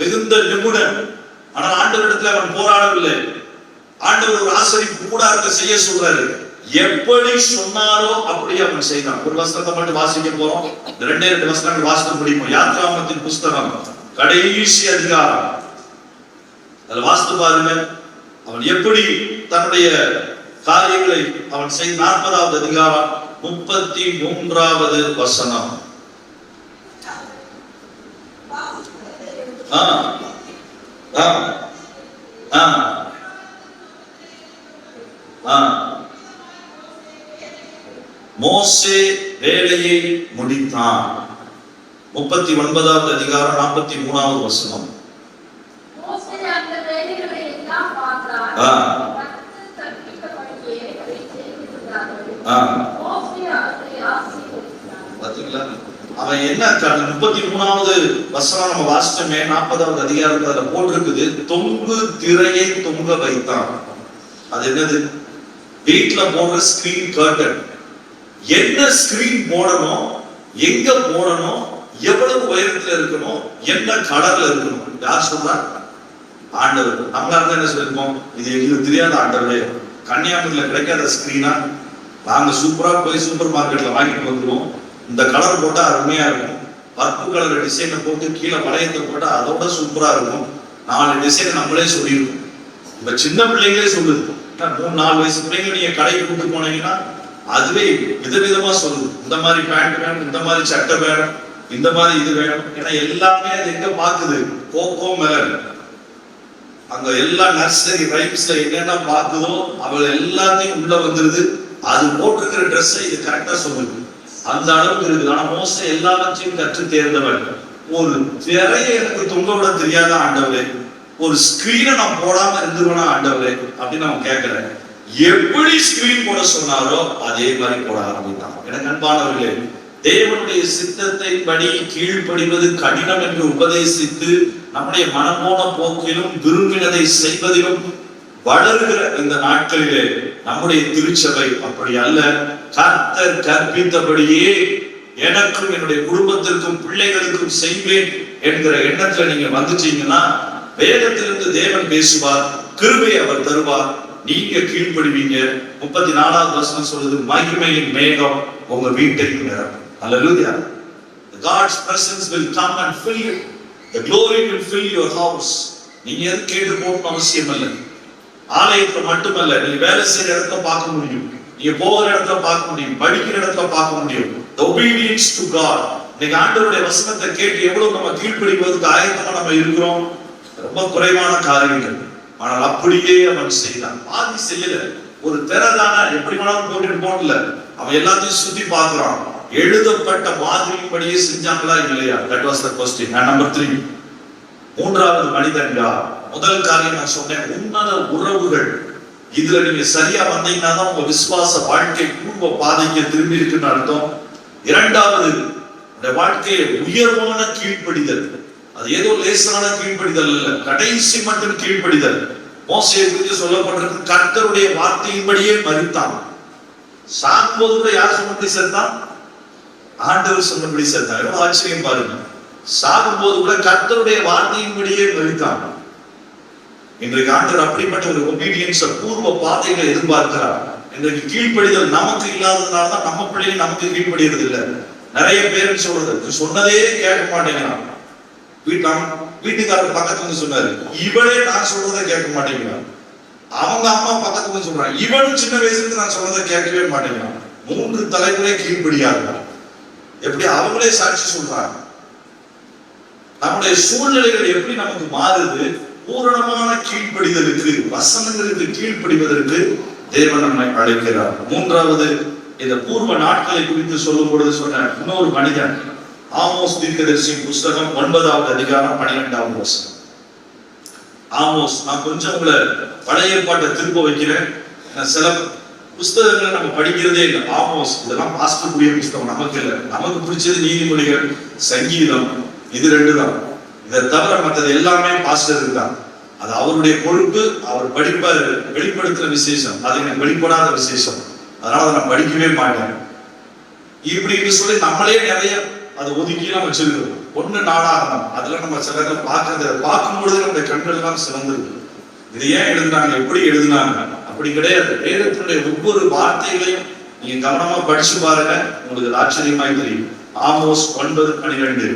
மிகுந்த நிபுணன். ஆனால் ஆண்டவரிடத்துல அவன் போராடவில்லை. ஆண்டவர் ஒரு ஆசரிப்பு கூடாரத்தை செய்ய சொல்றாரு. எப்படி சொன்னாரோ அப்படி அவன் செய்தான். ஒரு வசனத்தை மட்டும் வாசிக்க போறோம். 2 வசனங்கள் வாசிக்க முடியும். யாத்ராகமத்தின் புஸ்தகம் கடைசி அதிகாரம், அதில் வாசித்து பாருங்க அவன் எப்படி தன்னுடைய காரியங்களை அவன் செய்த. 40வது அதிகாரம் 33வது வசனம். மோசே வேலையை முடித்தான். 39வது அதிகாரம் 43வது வசனம். அவன் என்ன 33வது வசனம் நம்ம வாசிச்சோமே, 40வது அதிகாரத்துல போட்டிருக்குது, தொங்கு திரையை தொங்க வைத்தான். அது என்னது? வீட்டுல போடுற ஸ்கிரீன் கர்டன். என்ன ஸ்கிரீன் போடணும், எங்க போடணும், எவ்வளவு உயரத்துல இருக்கணும், என்ன கலர்ல இருக்கணும், யார் சொல்றா? ஆண்டவர். நம்மளா இருந்தா என்ன சொல்லிருப்போம், இது எங்களுக்கு தெரியாத ஆண்டவரே, கன்னியாகுமரியில கிடைக்காத ஸ்கிரீனா நாங்க சூப்பரா போய் சூப்பர் மார்க்கெட்ல வாங்கிட்டு வந்துருவோம், இந்த கலர் போட்டா அருமையா இருக்கும், பர்ப்பு கலர் டிசைனை போட்டு கீழே வளையத்தை போட்டா அதோட சூப்பரா இருக்கும், 4 டிசைன் நம்மளே சொல்லியிருக்கோம். இப்ப சின்ன பிள்ளைங்களே சொல்லுது. 3-4 வயசு பிள்ளைங்க நீங்க கடைக்கு கூட்டு போனீங்கன்னா அதுவே விதவிதமா சொல்லுது, இந்த மாதிரி பேண்ட் வேணும், இந்த மாதிரி சட்டை வேணும், இந்த மாதிரி இது வேணும். ஏன்னா எல்லாமே அது எங்க பாக்குது, கோகோ மேல் அங்க எல்லா நர்சரி ரைம்ஸ்ல என்னென்ன பாக்குதோ அவள் எல்லாத்தையும் உள்ள வந்துருது. அது போட்டிருக்கிற ட்ரெஸ்ஸை இது கரெக்டா சொல்லுது, அந்த அளவுக்கு இருக்குது. ஆனா மோசே எல்லாவற்றையும் கற்று தேர்ந்தவன். ஒரு திரையை எனக்கு தொங்க விட தெரியாத ஆண்டவரே, ஒரு ஸ்கிரீனை நான் போடாம இருந்துருவேனா ஆண்டவரே அப்படின்னு அவன் கேட்கிறேன். எப்படி ஸ்கிரீன் போட சொன்னாரோ அதே மாதிரி போட ஆரம்பித்தான். எனக்கு அன்பானவர்களே, தேவனுடைய சித்தத்தை படி கீழ்ப்படிவது கடினம் என்று உபதேசித்து நம்முடைய மனமோன போக்கிலும் விரும்பினதை செய்வதிலும் வளர்கிற இந்த நாட்களிலே நம்முடைய திருச்சபை அப்படி அல்ல. கர்த்தர் கற்பித்தபடியே எனக்கும் என்னுடைய குடும்பத்திற்கும் பிள்ளைகளுக்கும் செய்வேன் என்கிற எண்ணத்துல நீங்க வந்துட்டீங்கன்னா வேதத்திலிருந்து தேவன் பேசுவார், கிருபை அவர் தருவார், நீங்க கீழ்ப்படுவீங்க. 34வது வசனம் சொல்லுது, மகிமையின் மேகம் உங்க வீட்டை நிரப்பும். Hallelujah. God's presence will come and fill you. The glory will fill your house. நீங்க எது கேட்டு போகணும் அவசியம் இல்லை. ஆலயத்தை மட்டுமல்ல, நீங்க வேலை செய்யற இடத்துல பார்க்க முடியும், நீங்க போகிற இடத்துல பார்க்க முடியும், படிக்கிற இடத்துல பார்க்க முடியும். The obedience to God. நீங்க ஆண்டவருடைய வசனத்தை கேட்டு எவ்வளவு நம்ம கீழ்ப்படிவதற்கு ஆயத்தமா நம்ம இருக்கிறோம். ரொம்ப குறைவான காரியங்கள், ஆனால் அப்படியே அவன் செய்தான். பாதி செய்யல, ஒரு திறதான எப்படி வேணாலும் போட்டுட்டு போகல, அவன் எல்லாத்தையும் சுத்தி பார்க்கிறான். எழுதப்பட்ட மாதிரியின்படியே செஞ்சாங்களா இல்லையா? That was the question. And number 3, மூன்றாவது மனிதன் யார்? முதல் காரியம் நான் சொன்னேன், உன்னத உறவுகள். இதுல நீங்க சரியா வந்தீங்கன்னா தான் உங்க விசுவாச வாழ்க்கை பூர்வ பாதைக்கு திரும்பி இருக்குன்னு அர்த்தம். இரண்டாவது, இந்த வாழ்க்கையை உயர்வான கீழ்ப்படிதல். அது ஏதோ லேசான கீழ்ப்படிதல் இல்ல, கடைசி மட்டும் கீழ்ப்படிதல். மோசேயை குறித்து சொல்லப்பட்டிருக்கு, கர்த்தருடைய வார்த்தையின்படியே மரித்தான். சாகும்போது கூட யார் சொன்னபடி செத்தான்? ஆண்டவர் சொன்னபடி செத்தான். எவ்வளவு ஆச்சரியம் பாருங்க. சாகும்போது கூட கர்த்தருடைய வார்த்தையின்படியே மரித்தான். இன்றைக்கு ஆண்டவர் அப்படிப்பட்ட ஒரு ஒபீடியன்ஸ் பூர்வ பாதைகளை எதிர்பார்க்கிறார். இன்றைக்கு கீழ்ப்படிதல் நமக்கு இல்லாததுனாலதான் நம்ம பிள்ளைங்க நமக்கு கீழ்ப்படிறது இல்லை. நிறைய பேர் சொல்றது சொன்னதே கேட்க மாட்டேங்கிறான். வீட்டுக்காரர் பக்கத்துல இருந்து சொன்னாரு, இவளே நான் சொல்றதை கேட்க மாட்டேங்கிறான். அவங்க அம்மா பக்கத்துல இருந்து சொல்றாங்க, இவனும் சின்ன வயசுல இருந்து நான் சொல்றதை கேட்கவே மாட்டேங்கிறான். 3 தலைமுறை கீழ்ப்படியாங்க. எப்படி அவங்களே சாட்சி சொல்றாங்க. நம்முடைய சூழ்நிலைகள் எப்படி நமக்கு மாறுது? பூரணமான கீழ்ப்படிதலுக்கு, வசனங்களுக்கு கீழ்ப்படிவதற்கு தேவன் நம்மை அழைக்கிறார். மூன்றாவது, இந்த பூர்வ நாட்களை குறித்து சொல்லும் பொழுது சொன்ன இன்னொரு மனிதன், ஆமோஸ் தீர்க்கதரிசி புஸ்தகம் 9வது அதிகாரம் 12வது வசனம். ஆமோஸ், நான் கொஞ்சம் உங்களை பழைய ஏற்பாட்டை திரும்ப வைக்கிறேன். சில புஸ்தகங்களை நம்ம படிக்கிறதே இல்லை. ஆமோஸ் இதெல்லாம் பாஸ்டருடைய புஸ்தகம் நமக்கு இல்லை. நமக்கு பிடிச்சது நீதிமொழிகள், சங்கீதம், இது 2 தான். இதை தவிர மற்றது எல்லாமே பாஸ்டருக்கு தான். அது அவருடைய பொறுப்பு. அவர் படிப்பார், வெளிப்படுத்துற விசேஷம், அது எனக்கு வெளிப்படாத விசேஷம். அதனால அதை நான் படிக்கவே மாட்டேன். இப்படின்னு சொல்லி நம்மளே நிறைய அதை ஒதுக்கிலாம் வச்சிருக்கிறோம். 1 நாளாகணும், அதுல நம்ம சில பார்க்கும் பொழுது நம்முடைய கண்கள் எல்லாம் சிறந்திருக்கு. இது ஏன் எழுதுனாங்க, எப்படி எழுதுனாங்க? அப்படி கிடையாது. வேதத்தினுடைய ஒவ்வொரு வார்த்தைகளையும் நீங்க கவனமா படிச்சு பாருங்க, உங்களுக்கு ஆச்சரியமாய் தெரியும். ஆமோஸ் 9:12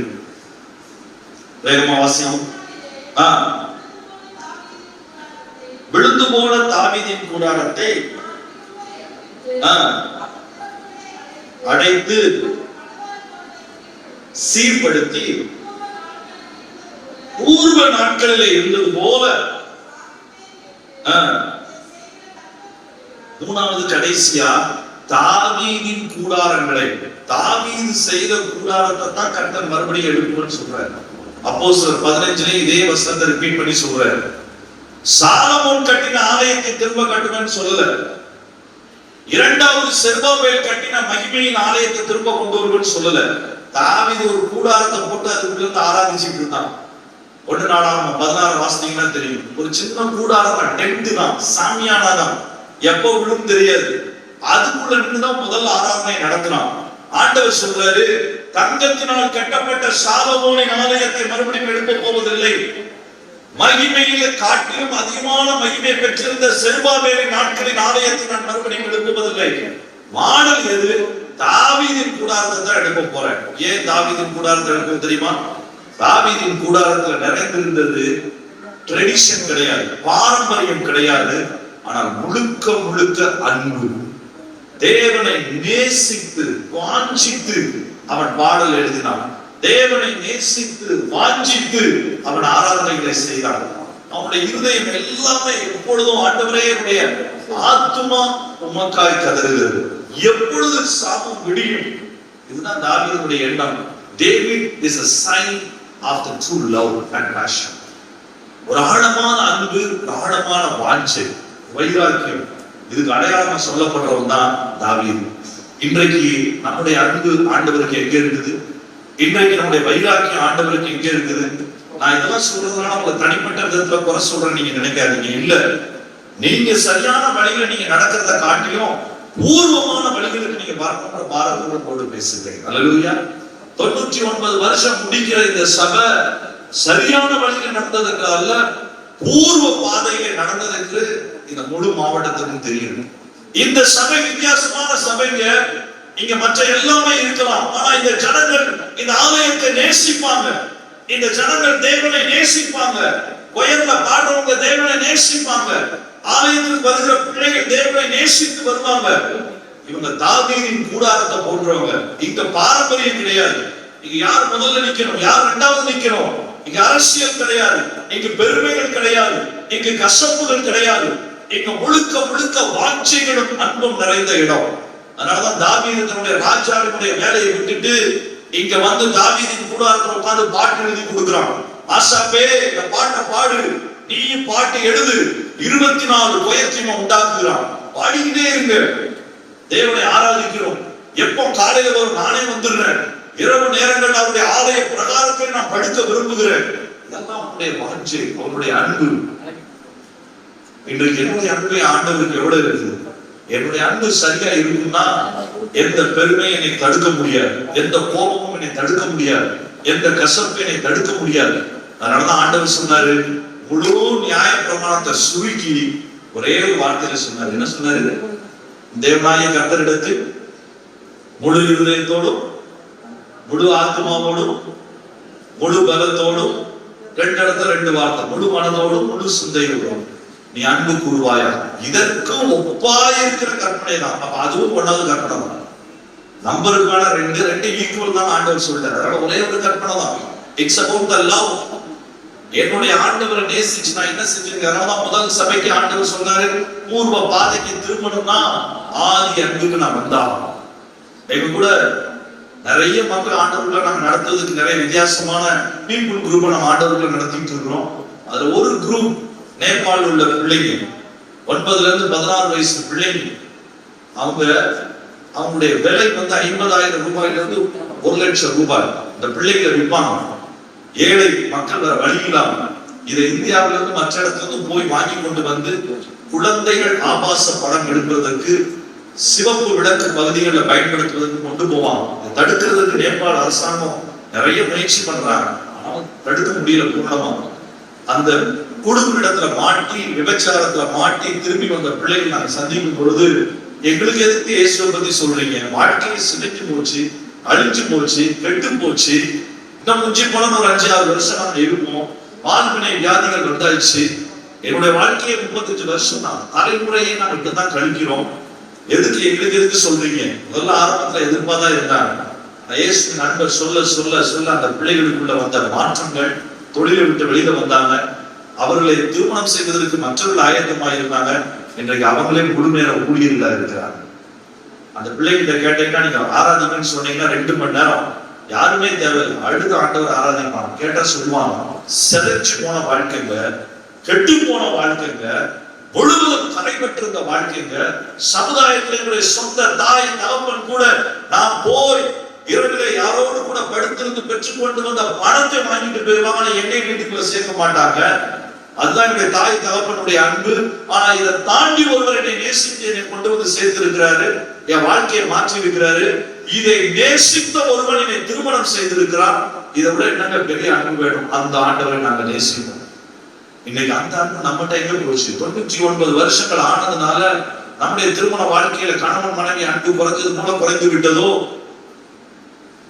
வேகமா வாசியம். விழுந்து போன தாவீதின் கூடாரத்தை அடைத்து சீர்படுத்தி பூர்வ நாட்களிலே இருந்தது போல. மூணாவது கடைசியா, தாவீதின் கூடாரங்களை, தாவீது செய்த கூடாரத்தை தான் கர்த்தர் மறுபடியும் எடுக்கணும்னு சொல்றாரு. அப்போஸ்தலர் 15 இதே வசனத்தை ரிப்பீட் பண்ணி சொல்றாரு. சாலமோன் கட்டின ஆலயத்தை திரும்ப கட்டணும்னு சொல்லல. இரண்டாவது செருபாபேல் கட்டின மகிமையின் ஆலயத்தை திரும்ப கொண்டு வருவேன்னு சொல்லல. தாவீது ஒரு கூடாரத்தை போட்டு அதுக்குள்ள இருந்து ஆராதிச்சுட்டு இருந்தான். 1 நாளாகமம் 16 வாசித்தீங்கன்னா தெரியும். ஒரு சின்ன கூடாரம், டென்ட் தான், சாமியானா தான், எப்போ விழும் தெரியாது. அதுக்குள்ள நின்றுதான் முதல் ஆராதனை நடத்தினான். ஆண்டவர் சொல்றாரு, தங்கத்தினால் கட்டப்பட்ட சாலமோனின் ஆலயத்தை மறுபடியும் எடுக்க போவதில்லை. மகிமையில காட்டிலும் அதிகமான மகிமை பெற்றிருந்த செருபாபேலின் நாட்களின் ஆலயத்தை நான் மறுபடியும் எழுப்புவதில்லை. மாடல் எது? தாவீதின் கூடாரத்தை தான் எடுக்க போறேன். ஏன் தாவீதின் கூடாரத்தை எடுக்க தெரியுமா? தாவீதின் கூடாரத்துல நிறைந்திருந்தது ட்ரெடிஷன் கிடையாது, பாரம்பரியம் கிடையாது. ஆனால் முழுக்க முழுக்க அன்பு. தேவனை நேசித்து வாஞ்சித்து அவன் பாடல் எழுதினான். தேவனை நேசித்து வாஞ்சித்து அவன் ஆராதனைகளை செய்தான். அவனுடைய இருதயம் எல்லாமே எப்பொழுதும் ஆண்டவரே, என்னுடைய ஆத்துமா உமக்காய் கதறுகிறது, எப்பொழுது சாபம் விடியும். இதுதான் தாவீதுடைய எண்ணம். David is a sign of the true love and passion. ஒரு ஆழமான அன்பு, ஆழமான வாஞ்சை, வைராக்கியம், இதுக்கு அடையாளமா சொல்லப்படுறவன் தான் தாவீது. இன்றைக்கு நம்முடைய அன்பு ஆண்டவருக்கு எங்க இருக்குது? இன்றைக்கு நம்முடைய வைராக்கியம் ஆண்டவருக்கு எங்க இருக்குது? நான் இதெல்லாம் சொல்றதுனால உங்களை தனிப்பட்ட விதத்துல குறை சொல்றேன் நீங்க நினைக்காதீங்க. இல்ல, நீங்க சரியான வழியில நீங்க நடக்கிறத காட்டிலும் பூர்வமான வழிகளுக்கு நீங்க பார்க்கணும் பாரதத்தோடு போட்டு பேசுகிறேன். அல்லேலூயா. 99 வருஷம் முடிக்கிற இந்த சபை சரியான வழியில நடந்ததுக்கு அல்ல, பூர்வ பாதையில நடந்ததுக்கு இந்த முழு மாவட்டத்துக்கும் தெரியும். இந்த சபை வித்தியாசமான சபைங்க. இங்க மற்ற எல்லாமே இருக்கலாம், ஆனா இந்த ஜனங்கள் இந்த ஆலயத்தை நேசிப்பாங்க. இந்த ஜனங்கள் தேவனை நேசிப்பாங்க. கோயில்ல பாடுறவங்க தேவனை நேசிப்பாங்க. ஆலயத்துக்கு வருகிற பிள்ளைகள் தேவனை நேசித்து வருவாங்க. இவங்க தாவீதின் கூடாரத்தை போன்றவங்க. இங்க பாரம்பரியம் கிடையாது. இங்க யார் முதல்ல நிக்கணும், யார் இரண்டாவது நிக்கணும். இங்க அரசியல் கிடையாது, இங்க பெருமைகள் கிடையாது, இங்க கசப்புகள் கிடையாது. இங்க முழுக்க முழுக்க வாஞ்சைகளும் அன்பும் நிறைந்த இடம். அதனாலதான் தாவீது தன்னுடைய ராஜாவினுடைய வேலையை விட்டுட்டு இங்க வந்து தாவீதின் கூடாரத்தில் உட்கார்ந்து பாட்டு எழுதி கொடுக்கிறான். ஆசாப்பே, இந்த பாட்டை பாடு, நீ பாட்டு எழுது. 24 கொயத்தியமா உண்டாக்குகிறான். பாடிக்கிட்டே இருங்க, தேவனை ஆராதிக்கிறோம். எப்போ காலையில வரும், நானே வந்துடுறேன். இரவு நேரங்கள் அவருடைய ஆலய பிரகாரத்தில் நான் படுக்க விரும்புகிறேன். இதெல்லாம் அவனுடைய வாஞ்சை, அவனுடைய அன்பு. இன்றைக்கு என்னுடைய அன்பு ஆண்டவருக்கு எவ்வளவு இருக்குது? என்னுடைய அன்பு சரியா இருக்குன்னா எந்த பெருமையை என்னை தடுக்க முடியாது, எந்த கோபமும் என்னை தடுக்க முடியாது, எந்த கசப்பு என்னை தடுக்க முடியாது. அதனாலதான் ஆண்டவர் சொன்னாரு, முழு நியாய பிரமாணத்தை சுருக்கி ஒரே ஒரு வார்த்தையில சொன்னாரு. என்ன சொன்னாரு? தேவனாகிய கர்த்தரிடத்தில் முழு இருதயத்தோடும், முழு ஆத்மாவோடும், முழு பலத்தோடும், 2 இடத்துல 2 வார்த்தை, முழு மனதோடும் முழு சிந்தையோடும் நீ அன்பு கூறுவாயா. இதற்கும் ஒப்பாயிருக்கிற கற்பனை தான். அப்ப அதுவும் 1வது கற்பனை தான். நம்பருக்கான 2 ஈக்குவல் தான் ஆண்டவர் சொல்றாரு. அதனால ஒரே ஒரு கற்பனை தான். It's about the love. என்னுடைய ஆண்டவரை நேசிச்சு நான் என்ன செஞ்சிருக்கேன்? முதல் சபைக்கு ஆண்டவர் சொன்னாரு, பூர்வ பாதைக்கு திரும்பணும்னா ஆதி அன்புக்கு நான் வந்தான். எங்க கூட நிறைய மக்கள் ஆண்டவர்களை நாங்க நடத்துறதுக்கு நிறைய வித்தியாசமான பீப்புள் குரூப்பை நம்ம ஆண்டவர்களை நடத்திட்டு இருக்கிறோம். அதுல ஒரு குரூப் நேபாளில் உள்ள பிள்ளைங்க, 9 இருந்து 16 வயசு பிள்ளைங்க. அவங்களுடைய விலை 50,000 ரூபாயில இருந்து 1 லட்சம் ரூபாய். இந்த பிள்ளைகளை விற்பாங்க. ஏழை மக்கள் வேற வழி இல்லாம இதை இந்தியாவில இருந்து மற்ற இடத்துல இருந்து போய் வாங்கி கொண்டு வந்து குழந்தைகள் ஆபாச படம் எடுப்பதற்கு சிவப்பு விளக்கு பகுதிகளில் பயன்படுத்துவதற்கு கொண்டு போவாங்க. தடுக்கிறதுக்கு நேபாள அரசாங்கம் நிறைய முயற்சி பண்றாங்க, தடுக்க முடியல பூர்ணமா. அந்த குடும்ப இடத்துல மாட்டி, விபச்சாரத்துல மாட்டி திரும்பி வந்த பிள்ளைகள் நாங்க சந்திக்கும் பொழுது, எங்களுக்கு எதுக்கு இயேசுவை பத்தி சொல்றீங்க? வாழ்க்கையை சிதைச்சு போச்சு, அழிஞ்சு போச்சு, கெட்டு போச்சு. இன்னும் முடிஞ்சு போன ஒரு 5-6 வருஷம் நாங்க இருப்போம். வாழ்வினை வியாதிகள் வந்தாச்சு. என்னுடைய வாழ்க்கையை 35 வருஷம் தான், தலைமுறையை நாங்க இப்படிதான் கழிக்கிறோம். எங்களுக்கு எதுக்கு சொல்றீங்க? முதல்ல ஆரம்பத்துல எதிர்ப்பாதான் இருந்தாங்க. இயேசு நண்பர் சொல்ல சொல்ல சொல்ல அந்த பிள்ளைகளுக்குள்ள வந்த மாற்றங்கள், தொழிலை விட்டு வெளியில வந்தாங்க. அவர்களை திருமணம் செய்வதற்கு மற்றவர்கள் ஆயத்தமாக இருந்தாங்க. இன்றைக்கு அவங்களே முழு நேர ஊழியர்களா இருக்கிறாங்க. அந்த பிள்ளைகிட்ட கேட்டீங்கன்னா, நீங்க ஆராதிக்கணும்னு சொன்னீங்கன்னா 2 மணி நேரம் யாருமே தேவையில்லை, அழுது ஆண்டவர் ஆராதிப்பாங்க. கேட்டா சொல்லுவாங்க, செதச்சு போன வாழ்க்கைங்க, கெட்டு போன வாழ்க்கைங்க, முழுவதும் தடைபட்டிருந்த வாழ்க்கைங்க. சமுதாயத்தில் என்னுடைய சொந்த தாய் தகப்பன் கூட நான் போய் இரவிலே யாரோடு கூட படுத்திருந்து பெற்றுக்கொண்டு வந்த பணத்தை வாங்கிட்டு போயிருவாங்க, என்னை வீட்டுக்குள்ள சேர்க்க மாட்டாங்க. அதுதான் என்னுடைய தாய் தகப்பனுடைய அன்பு. ஆனா இதை தாண்டி ஒருவர் என்னை நேசித்து என்னை கொண்டு வந்து சேர்த்திருக்கிறாரு, என் வாழ்க்கையை மாற்றி இருக்கிறாரு. இதை நேசித்த ஒருவன் என்னை திருமணம் செய்திருக்கிறார். இதை விட என்னங்க பெரிய அன்பு வேணும்? அந்த ஆண்டவரை நாங்க நேசிப்போம். இன்னைக்கு அந்த அன்பு நம்மகிட்ட எங்க போச்சு? 99 வருஷங்கள் ஆனதுனால நம்முடைய திருமண வாழ்க்கையில கணவன் மனைவி அன்பு குறைஞ்சது மூலம் குறைந்து விட்டதோ?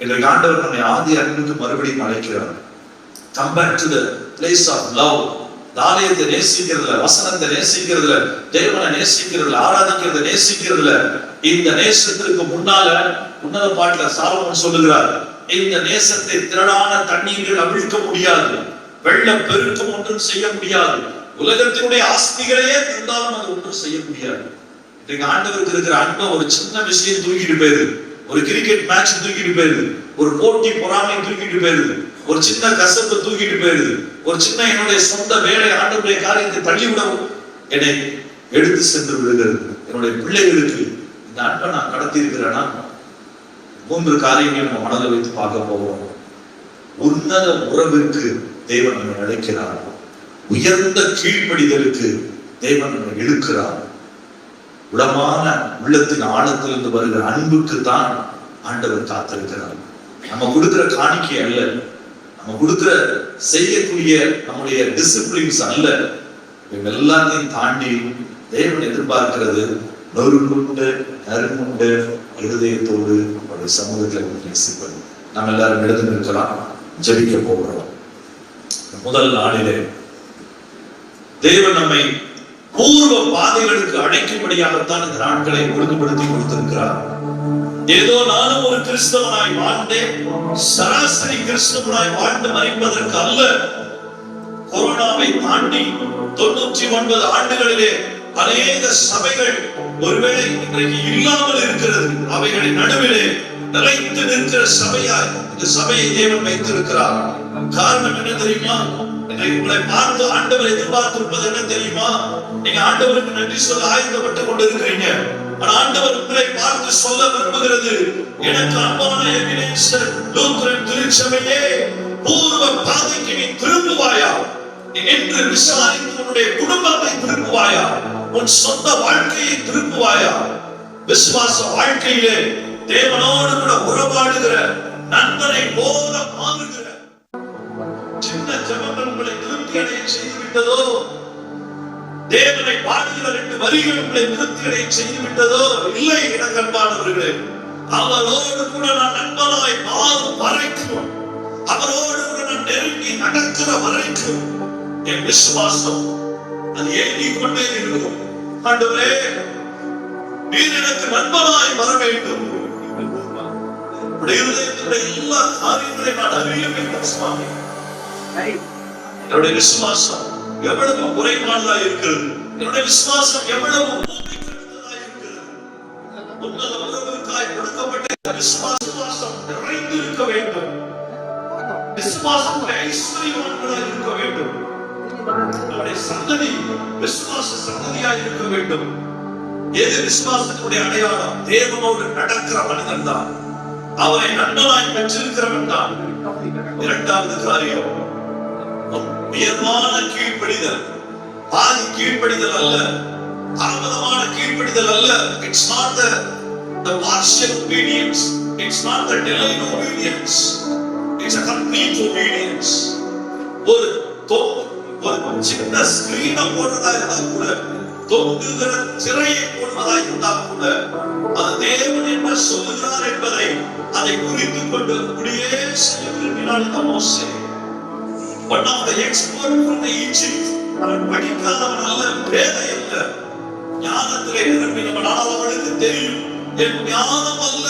இன்றைக்கு ஆண்டவர் நம்மை ஆதி அன்புக்கு மறுபடியும் அழைக்கிறார். Come back to the place of love. தானியத்தை நேசிக்கிறதுல, வசனத்தை நேசிக்கிறதுல, தேவனை நேசிக்கிறதுல, ஆராதிக்கிறத நேசிக்கிறதுல, இந்த நேசத்திற்கு முன்னால உன்னத பாட்டுல சாலமோன் சொல்லுகிறார், இந்த நேசத்தை திரளான தண்ணீர்கள் அவிழ்க்க முடியாது, வெள்ள பெருக்கம் ஒன்றும் செய்ய முடியாது, உலகத்தினுடைய ஆஸ்திகளையே தந்தாலும் அது ஒன்றும் செய்ய முடியாது. இன்றைக்கு ஆண்டவருக்கு இருக்கிற அன்பை ஒரு சின்ன விஷயம் தூக்கிட்டு போயிருது, ஒரு கிரிக்கெட் மேட்ச் தூக்கிட்டு போயிருது, ஒரு போட்டி பொறாமை தூக்கிட்டு போயிருது, ஒரு சின்ன கசப்பு தூக்கிட்டு போயிருது, ஒரு சின்ன என்னுடைய சொந்த வேலை ஆண்டவருடைய காரியத்தை தள்ளிவிடவும் என்னை எடுத்து சென்று விடுகிறது. என்னுடைய பிள்ளைகளுக்கு இந்த அன்பை நான் கடத்தி இருக்கிறேன்னா 3 காரியங்களை நம்ம மனதில் வைத்து பார்க்க போவோம். உன்னத உறவிற்கு தேவன் நம்மை அழைக்கிறார். உயர்ந்த கீழ்ப்படிதலுக்கு தேவன் நம்மை இழுக்கிறார். உளமான உள்ளத்தின் ஆழத்திலிருந்து வருகிற அன்புக்கு தான் ஆண்டவர் காத்திருக்கிறார். நம்ம கொடுக்கிற காணிக்கை அல்ல, நம்ம கொடுக்கிற செய்யக்கூடிய நம்முடைய டிசிப்ளின்ஸ் அல்ல. எல்லாத்தையும் தாண்டி தேவன் எதிர்பார்க்கிறது நொறுங்குண்டு நறுங்குண்டு இருதயத்தோடு அவருடைய சமூகத்தில் நேசிப்பது. நம்ம எல்லாரும் எழுந்து நிற்கலாம், ஜெபிக்க போகிறோம். முதல் நாளிலே தேவன் நம்மை பூர்வ பாதைகளுக்கு அழைக்கும்படியாகத்தான் இந்த நாட்களை ஒழுங்குபடுத்தி கொடுத்திருக்கிறார். ஏதோ நானும் ஒரு கிறிஸ்தவனாய் வாழ்ந்தேன், சராசரி கிறிஸ்தவனாய் வாழ்ந்து மறைப்பதற்கு அல்ல. கொரோனாவை தாண்டி 99 ஆண்டுகளிலே அநேக சபைகள் ஒருவேளை இன்றைக்கு இல்லாமல் இருக்கிறது. அவைகளின் நடுவிலே நிலைத்து நிற்கிற சபையாய் இந்த சபையை தேவன் வைத்திருக்கிறார். காரணம் என்ன தெரியுமா? உங்களை பார்த்து ஆண்டவர் எதிர்பார்த்திருப்பது என்ன தெரியுமா? நீங்க ஆண்டவருக்கு நன்றி சொல்ல ஆயத்தப்பட்டுக் கொண்டிருக்கிறீங்க. ஆனா ஆண்டவர் உங்களை பார்த்து சொல்ல விரும்புகிறது, எனக்கு அன்பான எபினேசர் லூத்தரன் திருச்சபையே, பூர்வ பாதைக்கு நீ திரும்புவாயா என்று விசாரித்து உன்னுடைய குடும்பத்தை திரும்புவாயா, உன் சொந்த வாழ்க்கையை திரும்புவாயா? விசுவாச வாழ்க்கையிலே தேவனோடு கூட உறவாடுகிற நண்பனை போல மாறுகிற சின்ன ஜெபங்கள் உங்களை திருப்தி அடைய செய்து விட்டதோ? தேவனை பாடுகிற 2 வரிகள் உங்களை திருப்தி அடைய செய்து விட்டதோ? இல்லை எனக்கு அன்பானவர்களே, அவரோடு கூட நான் நண்பனாய் மாறும் வரைக்கும், அவரோடு கூட நான் நெருங்கி நடக்கிற வரைக்கும் என் விசுவாசம் அது ஏங்கிக் கொண்டே இருக்கும். ஆண்டவரே, நீர் எனக்கு நண்பனாய் வர வேண்டும். இருதயத்துடைய எல்லா காரியங்களையும் நான் அறிய வேண்டும் சுவாமி. என்னுடைய விசுவாசம் எவ்வளவு குறைபாடுதா இருக்கிறது, என்னுடைய விசுவாசம் எவ்வளவு ஊமைக்கிறதா இருக்கிறது. உன்னத உறவுக்காய் கொடுக்கப்பட்ட விசுவாசம் நிறைந்து இருக்க வேண்டும். விசுவாசம் ஐஸ்வர்யவான்களாய் இருக்க வேண்டும். நம்முடைய சந்ததி விசுவாச சந்ததியாய் இருக்க வேண்டும். எது விசுவாசத்துடைய அடையாளம்? தேவனோடு நடக்கிற மனிதன் தான், அவரை நண்பனாய் பெற்றிருக்கிறவன் தான். இரண்டாவது காரியம் உயர்வான கீழ்ப்படிதல். பாதி கீழ்ப்படிதல் அல்ல, தாமதமான கீழ்ப்படிதல் அல்ல. It's not the partial obedience, it's not the delayed obedience, it's a complete obedience. ஒரு சின்ன ஸ்கிரீனை போடுறதா இருந்தா கூட, தொங்குகிற திரையை போடுவதா இருந்தா கூட, அது தேவன் என்ன சொல்லுகிறார் என்பதை அதை குறித்துக் கொண்டு அப்படியே செய்ய விரும்பினார் இந்த மோசே. One of the expert from the Egypt, அவன் படிக்காதவன் அல்ல, பேதை அல்ல, ஞானத்திலே நிரம்பினவன். அவனுக்கு தெரியும், என் ஞானம் அல்ல,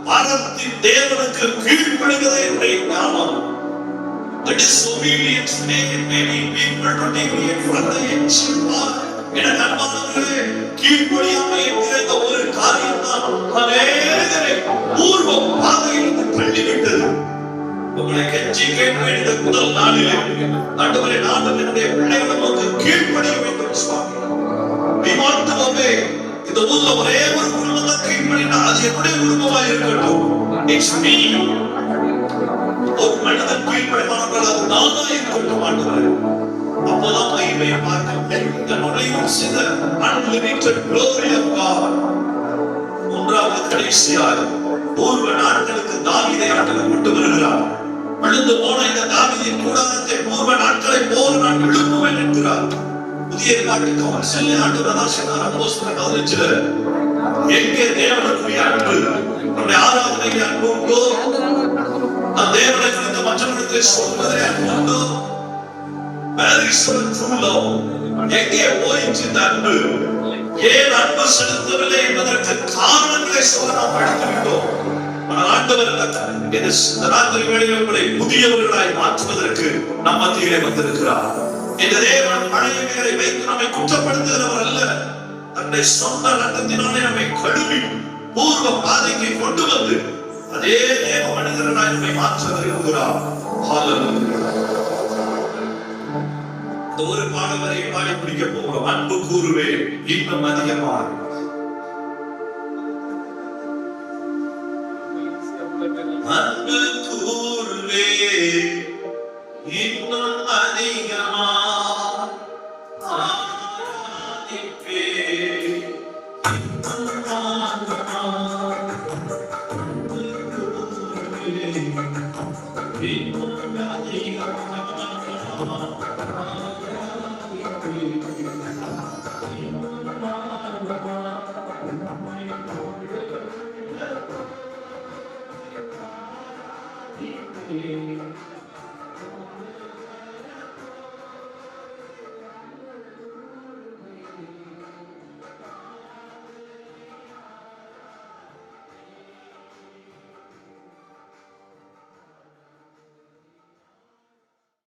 பரத்தின் தேவனுக்கு கீழ்ப்படுகிறதே என்னுடைய ஞானம். The disobedience made many people to deviate from the ancient path. என அன்பானவர்களே, கீழ்ப்படியாமை என்கிற இந்த ஒரு காரியம் தான் அநேகரை பூர்வ பாதையிலிருந்து தள்ளிவிட்டது. உங்களை கெஞ்சி கேட்க வேண்டிய முதல் நாளிலே, ஆண்டவரே, நான் என்னுடைய பிள்ளைகளுக்கு கீழ்ப்படிய வேண்டும் சுவாமி. We want to obey. இந்த ஊர்ல ஒரே ஒரு குடும்பம் தான் கீழ்ப்படினா அது என்னுடைய குடும்பமாக இருக்கட்டும். It's me. ஒரு மனிதன் கீழ்ப்படிவானால் அது நானா இருக்கட்டும் ஆண்டவரே. அப்போதான் மகிமையை பார்க்க முடியும். Unlimited glory of God. மூன்றாவது கடைசியாக பூர்வ நாட்களுக்கு தாவீதை ஆண்டவர் கொண்டு வருகிறார். விழுந்து போன இந்த தாவீதின் கூடாரத்தை பூர்வ நாட்களை போல நான் எழுப்புவேன் என்கிறார். புதிய ஏற்பாட்டுக்கு அவர் செல்ல ஆண்டவர் தான் சொன்னார். அப்போஸ்தலர் 15 எங்கே தேவனுக்குரிய அன்பு, நம்முடைய ஆராதனைக்கு அன்பு உண்டோ, நம் தேவனை குறித்து மற்றவர்களுக்கு சொல்வதே அன்பு உண்டோ? Where is the true love? எங்கே போயிற்று இந்த அன்பு? ஏன் அன்பு செலுத்தவில்லை என்பதற்கு காரணங்களை சொல்ல நாம் படித்துவிட்டோம். ஆனால் ஆண்டவர் இந்த ராத்திரி வேளையில் உங்களை புதியவர்களாய் மாற்றுவதற்கு நம் மத்தியிலே வந்திருக்கிறார். இந்த தேவன் பழைய பெயரை வைத்து நம்மை குற்றப்படுத்துகிறவர் அல்ல. தன்னுடைய சொந்த ரத்தத்தினாலே நம்மை கழுவி பூர்வ பாதைக்கு கொண்டு வந்து அதே தேவ மனிதர்களாய் நம்மை மாற்ற விரும்புகிறார். இந்த ஒரு பாடம் வரை பாடி பிடிக்க போகிறோம். அன்பு கூறுவே இன்னும் அதிகமாக. அன்பு கூறுவே இன்னும் அதிகமாக ஆராதிப்பே இன்னும்